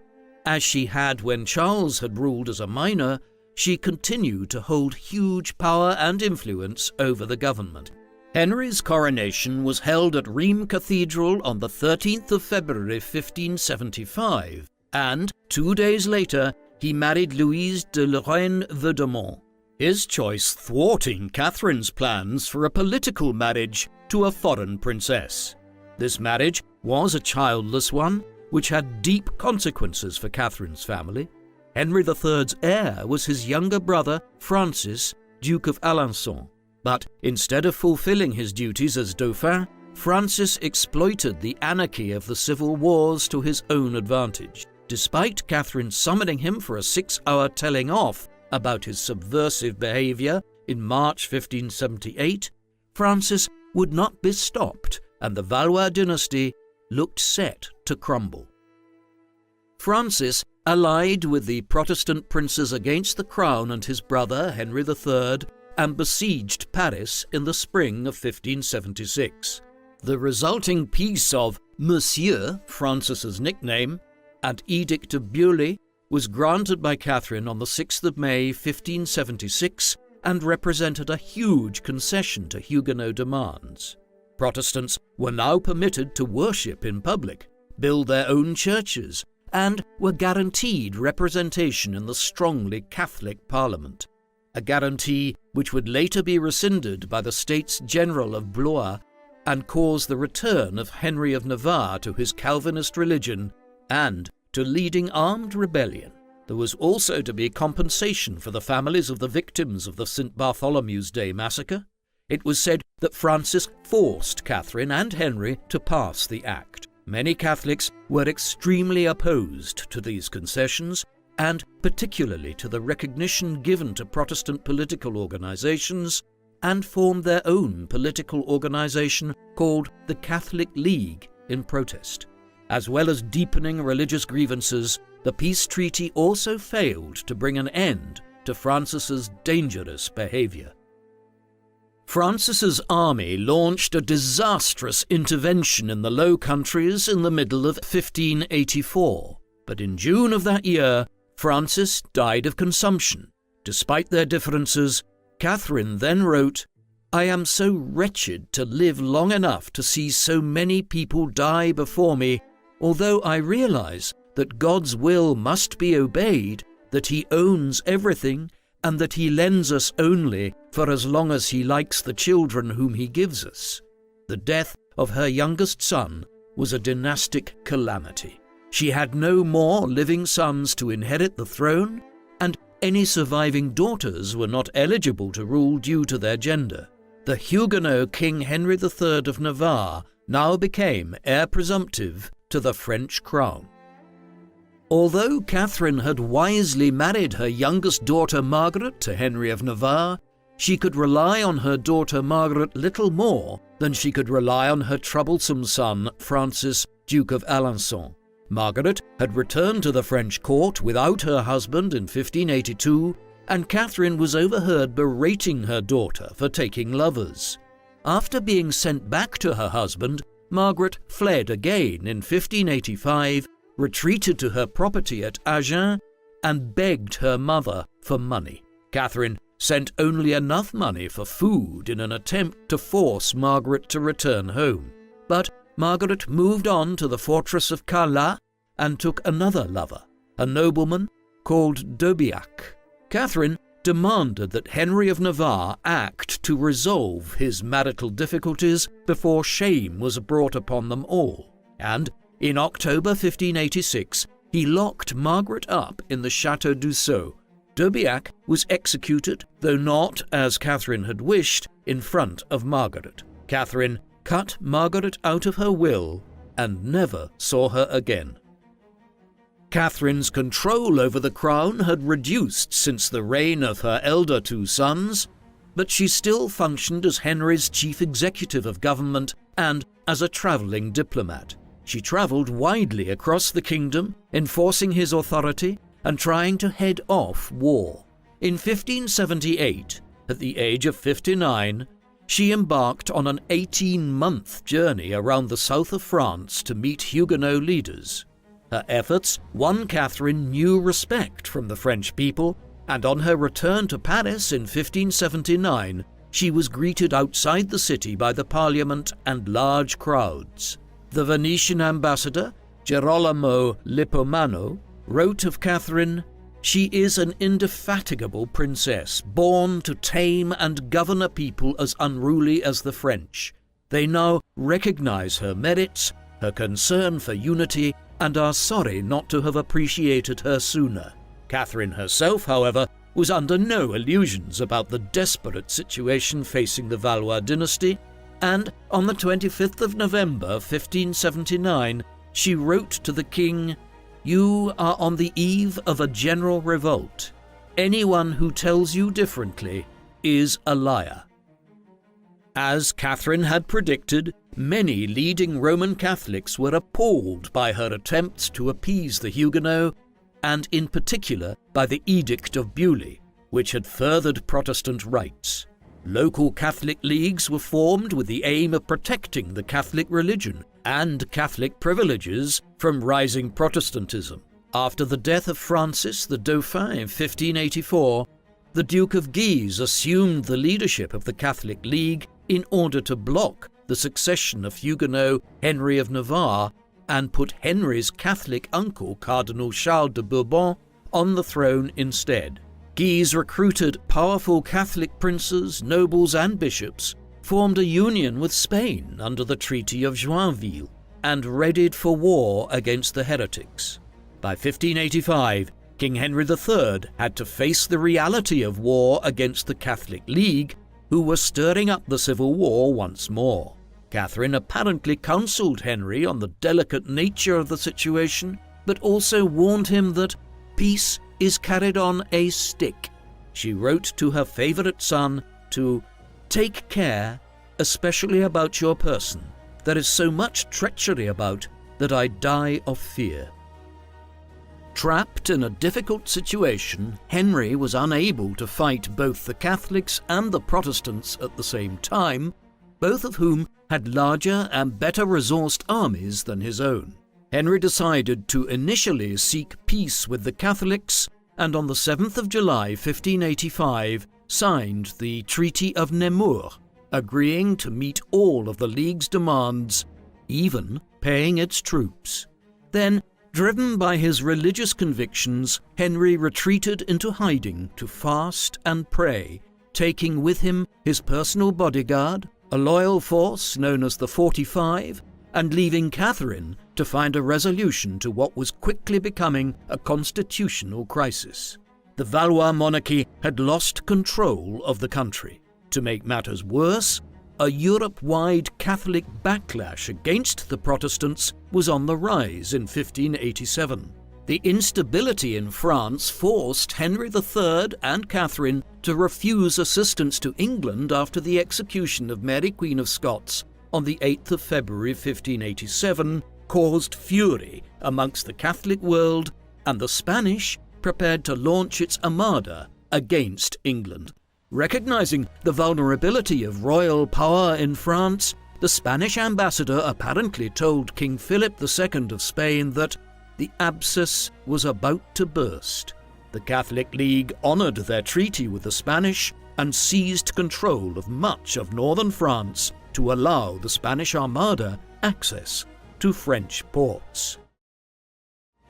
as she had when Charles had ruled as a minor, she continued to hold huge power and influence over the government. Henry's coronation was held at Rheims Cathedral on the 13th of February 1575, and 2 days later he married Louise de Lorraine-Vaudemont, his choice thwarting Catherine's plans for a political marriage to a foreign princess. This marriage was a childless one, which had deep consequences for Catherine's family. Henry III's heir was his younger brother, Francis, Duke of Alençon. But instead of fulfilling his duties as Dauphin, Francis exploited the anarchy of the civil wars to his own advantage. Despite Catherine summoning him for a 6-hour telling off about his subversive behaviour in March 1578, Francis would not be stopped, and the Valois dynasty looked set to crumble. Francis allied with the Protestant princes against the crown and his brother Henry III, and besieged Paris in the spring of 1576. The resulting peace of Monsieur, Francis's nickname, and Edict of Beaulieu was granted by Catherine on the 6th of May 1576 and represented a huge concession to Huguenot demands. Protestants were now permitted to worship in public, build their own churches, and were guaranteed representation in the strongly Catholic Parliament, a guarantee which would later be rescinded by the States General of Blois and cause the return of Henry of Navarre to his Calvinist religion and to leading armed rebellion. There was also to be compensation for the families of the victims of the St. Bartholomew's Day massacre. It was said that Francis forced Catherine and Henry to pass the act. Many Catholics were extremely opposed to these concessions, and particularly to the recognition given to Protestant political organizations, and formed their own political organization called the Catholic League in protest. As well as deepening religious grievances, the peace treaty also failed to bring an end to Francis's dangerous behavior. Francis's army launched a disastrous intervention in the Low Countries in the middle of 1584, but in June of that year, Francis died of consumption. Despite their differences, Catherine then wrote, "I am so wretched to live long enough to see so many people die before me, although I realize that God's will must be obeyed, that He owns everything, and that He lends us only for as long as He likes the children whom He gives us." The death of her youngest son was a dynastic calamity. She had no more living sons to inherit the throne, and any surviving daughters were not eligible to rule due to their gender. The Huguenot King Henry III of Navarre now became heir presumptive to the French crown. Although Catherine had wisely married her youngest daughter Margaret to Henry of Navarre, she could rely on her daughter Margaret little more than she could rely on her troublesome son Francis, Duke of Alençon. Margaret had returned to the French court without her husband in 1582, and Catherine was overheard berating her daughter for taking lovers. After being sent back to her husband, Margaret fled again in 1585, retreated to her property at Agen, and begged her mother for money. Catherine sent only enough money for food in an attempt to force Margaret to return home. But Margaret moved on to the fortress of Calas and took another lover, a nobleman called d'Aubiac. Catherine demanded that Henry of Navarre act to resolve his marital difficulties before shame was brought upon them all, and in October 1586, he locked Margaret up in the Château d'Usseau. D'Aubiac was executed, though not, as Catherine had wished, in front of Margaret. Catherine cut Margaret out of her will and never saw her again. Catherine's control over the crown had reduced since the reign of her elder two sons, but she still functioned as Henry's chief executive of government and as a travelling diplomat. She travelled widely across the kingdom, enforcing his authority and trying to head off war. In 1578, at the age of 59, she embarked on an 18-month journey around the south of France to meet Huguenot leaders. Her efforts won Catherine new respect from the French people, and on her return to Paris in 1579, she was greeted outside the city by the Parliament and large crowds. The Venetian ambassador, Girolamo Lippomano, wrote of Catherine, "She is an indefatigable princess, born to tame and govern a people as unruly as the French. They now recognize her merits, her concern for unity, and are sorry not to have appreciated her sooner." Catherine herself, however, was under no illusions about the desperate situation facing the Valois dynasty, and on the 25th of November 1579, she wrote to the king, "You are on the eve of a general revolt. Anyone who tells you differently is a liar." As Catherine had predicted, many leading Roman Catholics were appalled by her attempts to appease the Huguenots, and in particular by the Edict of Beaulieu, which had furthered Protestant rights. Local Catholic leagues were formed with the aim of protecting the Catholic religion and Catholic privileges from rising Protestantism. After the death of Francis the Dauphin in 1584, the Duke of Guise assumed the leadership of the Catholic League in order to block the succession of Huguenot Henry of Navarre and put Henry's Catholic uncle, Cardinal Charles de Bourbon, on the throne instead. Guise recruited powerful Catholic princes, nobles and bishops, formed a union with Spain under the Treaty of Joinville, and readied for war against the heretics. By 1585, King Henry III had to face the reality of war against the Catholic League, who were stirring up the civil war once more. Catherine apparently counseled Henry on the delicate nature of the situation, but also warned him that peace is carried on a stick. She wrote to her favourite son to take care, especially about your person. There is so much treachery about that I die of fear. Trapped in a difficult situation, Henry was unable to fight both the Catholics and the Protestants at the same time, both of whom had larger and better resourced armies than his own. Henry decided to initially seek peace with the Catholics, and on the 7th of July 1585 signed the Treaty of Nemours, agreeing to meet all of the League's demands, even paying its troops. Then, driven by his religious convictions, Henry retreated into hiding to fast and pray, taking with him his personal bodyguard, a loyal force known as the 45, and leaving Catherine to find a resolution to what was quickly becoming a constitutional crisis. The Valois monarchy had lost control of the country. To make matters worse, a Europe-wide Catholic backlash against the Protestants was on the rise in 1587. The instability in France forced Henry III and Catherine to refuse assistance to England after the execution of Mary Queen of Scots on the 8th of February 1587 caused fury amongst the Catholic world, and the Spanish prepared to launch its armada against England. Recognizing the vulnerability of royal power in France, the Spanish ambassador apparently told King Philip II of Spain that the abscess was about to burst. The Catholic League honored their treaty with the Spanish and seized control of much of northern France to allow the Spanish Armada access to French ports.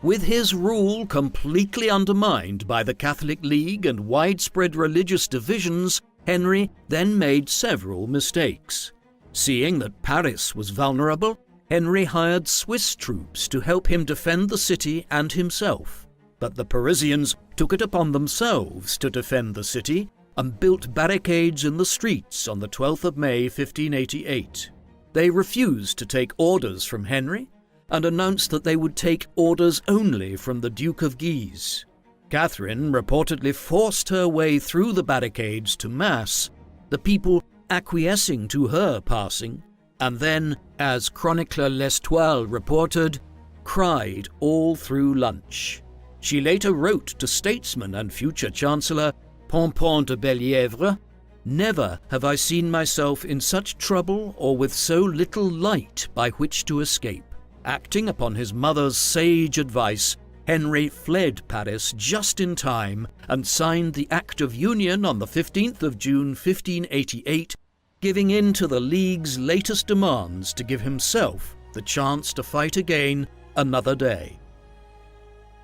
With his rule completely undermined by the Catholic League and widespread religious divisions, Henry then made several mistakes. Seeing that Paris was vulnerable, Henry hired Swiss troops to help him defend the city and himself. But the Parisians took it upon themselves to defend the city and built barricades in the streets on the 12th of May 1588. They refused to take orders from Henry and announced that they would take orders only from the Duke of Guise. Catherine reportedly forced her way through the barricades to Mass, the people acquiescing to her passing, and then, as chronicler L'Estoile reported, cried all through lunch. She later wrote to statesman and future Chancellor Pompon de Bellièvre, "Never have I seen myself in such trouble or with so little light by which to escape." Acting upon his mother's sage advice, Henry fled Paris just in time and signed the Act of Union on the 15th of June 1588, giving in to the League's latest demands to give himself the chance to fight again another day.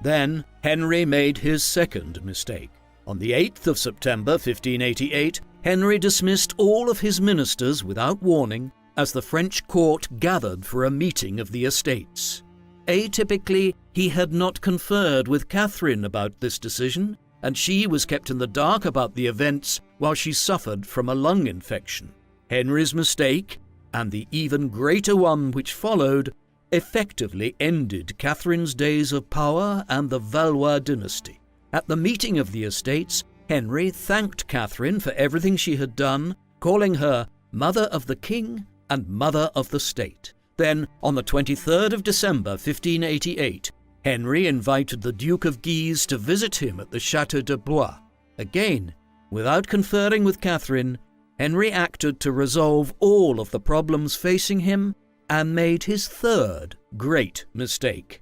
Then Henry made his second mistake. On the 8th of September 1588, Henry dismissed all of his ministers without warning as the French court gathered for a meeting of the estates. Atypically, he had not conferred with Catherine about this decision, and she was kept in the dark about the events while she suffered from a lung infection. Henry's mistake, and the even greater one which followed, effectively ended Catherine's days of power and the Valois dynasty. At the meeting of the estates, Henry thanked Catherine for everything she had done, calling her Mother of the King and Mother of the State. Then, on the 23rd of December 1588, Henry invited the Duke of Guise to visit him at the Château de Blois. Again, without conferring with Catherine, Henry acted to resolve all of the problems facing him and made his third great mistake.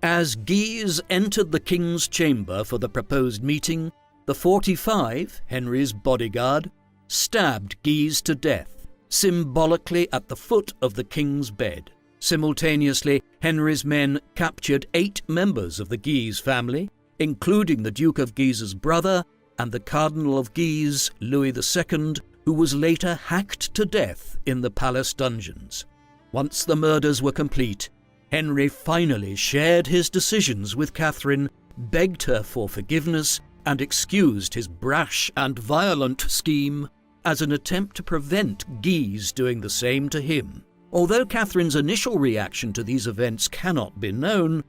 As Guise entered the king's chamber for the proposed meeting, the 45, Henry's bodyguard, stabbed Guise to death, symbolically at the foot of the king's bed. Simultaneously, Henry's men captured 8 members of the Guise family, including the Duke of Guise's brother and the Cardinal of Guise, Louis II, who was later hacked to death in the palace dungeons. Once the murders were complete, Henry finally shared his decisions with Catherine, begged her for forgiveness, and excused his brash and violent scheme as an attempt to prevent Guise doing the same to him. Although Catherine's initial reaction to these events cannot be known,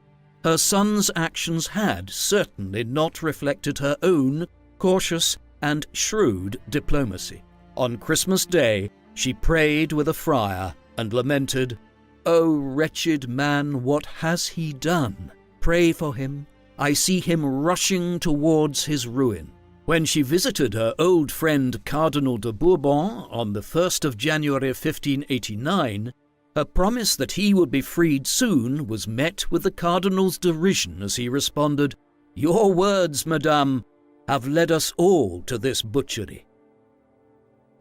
her son's actions had certainly not reflected her own cautious and shrewd diplomacy. On Christmas Day, she prayed with a friar and lamented, "O wretched man, what has he done? Pray for him. I see him rushing towards his ruin." When she visited her old friend Cardinal de Bourbon on the 1st of January 1589, her promise that he would be freed soon was met with the cardinal's derision as he responded, "Your words, madame, have led us all to this butchery."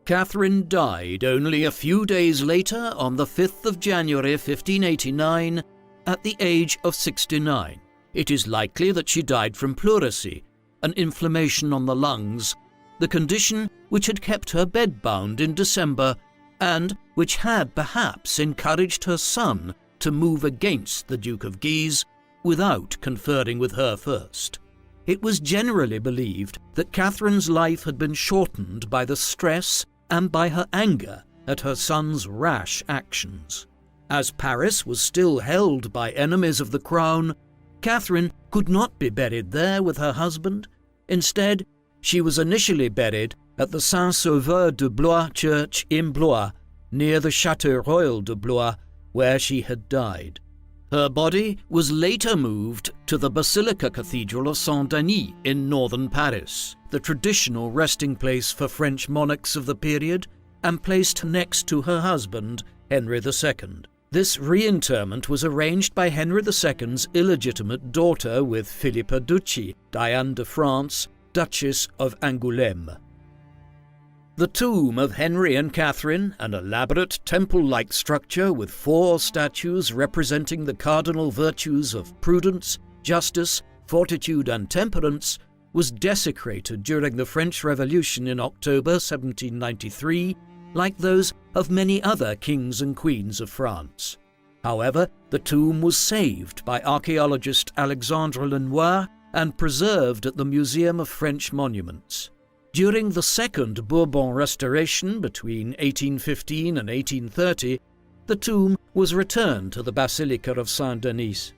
Catherine died only a few days later on the 5th of January 1589 at the age of 69. It is likely that she died from pleurisy, an inflammation on the lungs, the condition which had kept her bedbound in December and which had perhaps encouraged her son to move against the Duke of Guise without conferring with her first. It was generally believed that Catherine's life had been shortened by the stress and by her anger at her son's rash actions. As Paris was still held by enemies of the crown, Catherine could not be buried there with her husband. Instead, she was initially buried at the Saint-Sauveur de Blois church in Blois, near the Château Royal de Blois, where she had died. Her body was later moved to the Basilica Cathedral of Saint-Denis in northern Paris, the traditional resting place for French monarchs of the period, and placed next to her husband, Henry II. This reinterment was arranged by Henry II's illegitimate daughter with Philippa Ducci, Diane de France, Duchess of Angoulême. The tomb of Henry and Catherine, an elaborate temple-like structure with 4 statues representing the cardinal virtues of prudence, justice, fortitude and temperance, was desecrated during the French Revolution in October 1793, like those of many other kings and queens of France. However, the tomb was saved by archaeologist Alexandre Lenoir and preserved at the Museum of French Monuments. During the Second Bourbon Restoration between 1815 and 1830, the tomb was returned to the Basilica of Saint-Denis.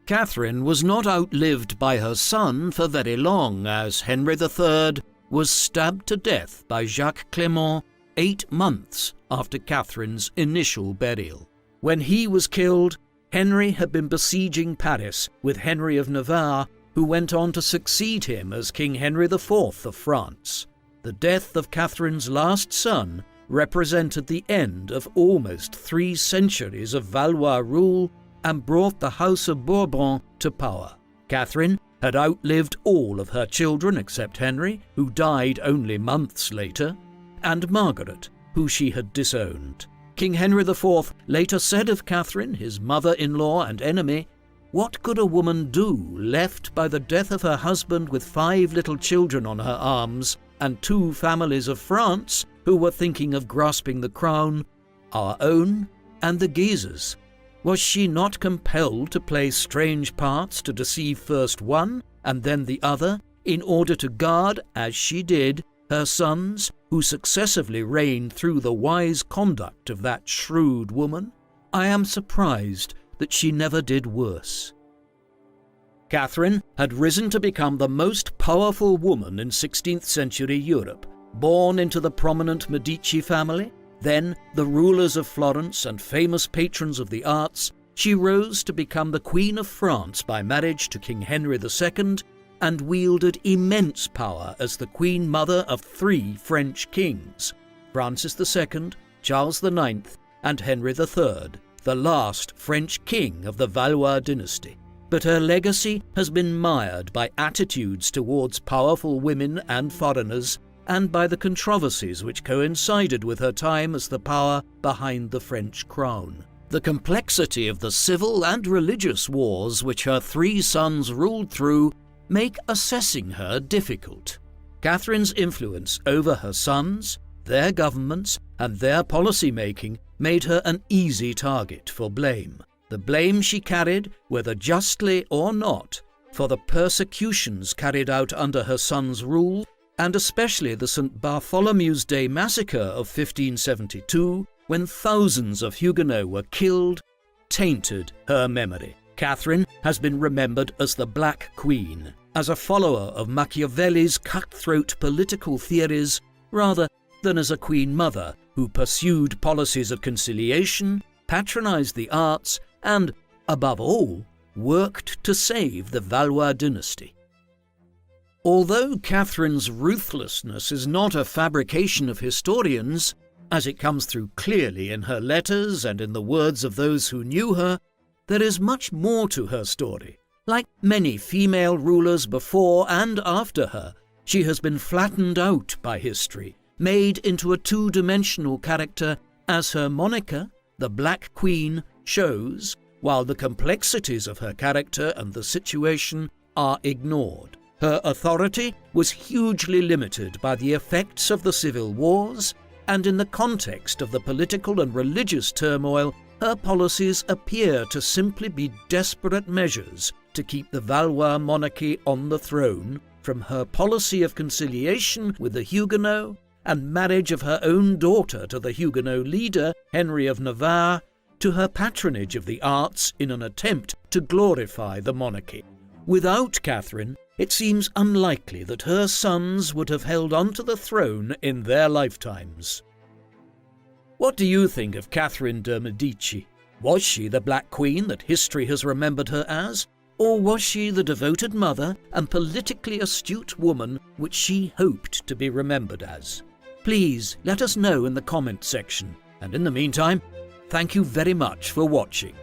Catherine was not outlived by her son for very long, as Henry III was stabbed to death by Jacques Clément 8 months after Catherine's initial burial. When he was killed, Henry had been besieging Paris with Henry of Navarre, who went on to succeed him as King Henry IV of France. The death of Catherine's last son represented the end of almost 3 centuries of Valois rule and brought the House of Bourbon to power. Catherine had outlived all of her children except Henry, who died only months later, and Margaret, who she had disowned. King Henry IV later said of Catherine, his mother-in-law and enemy, "What could a woman do, left by the death of her husband with 5 little children on her arms and 2 families of France who were thinking of grasping the crown, our own and the Guises? Was she not compelled to play strange parts to deceive first one and then the other, in order to guard, as she did, her sons, who successively reigned through the wise conduct of that shrewd woman? I am surprised that she never did worse." Catherine had risen to become the most powerful woman in 16th century Europe. Born into the prominent Medici family, then the rulers of Florence and famous patrons of the arts, she rose to become the Queen of France by marriage to King Henry II and wielded immense power as the Queen Mother of 3 French kings, Francis II, Charles IX, and Henry III, the last French king of the Valois dynasty. But her legacy has been mired by attitudes towards powerful women and foreigners, and by the controversies which coincided with her time as the power behind the French crown. The complexity of the civil and religious wars which her 3 sons ruled through make assessing her difficult. Catherine's influence over her sons, their governments, and their policy-making made her an easy target for blame. The blame she carried, whether justly or not, for the persecutions carried out under her son's rule, and especially the St. Bartholomew's Day Massacre of 1572, when thousands of Huguenots were killed, tainted her memory. Catherine has been remembered as the Black Queen, as a follower of Machiavelli's cutthroat political theories, rather than as a queen mother who pursued policies of conciliation, patronized the arts, and, above all, worked to save the Valois dynasty. Although Catherine's ruthlessness is not a fabrication of historians, as it comes through clearly in her letters and in the words of those who knew her, there is much more to her story. Like many female rulers before and after her, she has been flattened out by history, made into a two-dimensional character, as her moniker, the Black Queen, shows, while the complexities of her character and the situation are ignored. Her authority was hugely limited by the effects of the civil wars, and in the context of the political and religious turmoil, her policies appear to simply be desperate measures to keep the Valois monarchy on the throne, from her policy of conciliation with the Huguenots and marriage of her own daughter to the Huguenot leader, Henry of Navarre, to her patronage of the arts in an attempt to glorify the monarchy. Without Catherine, it seems unlikely that her sons would have held on to the throne in their lifetimes. What do you think of Catherine de' Medici? Was she the Black Queen that history has remembered her as? Or was she the devoted mother and politically astute woman which she hoped to be remembered as? Please let us know in the comment section. And in the meantime, thank you very much for watching.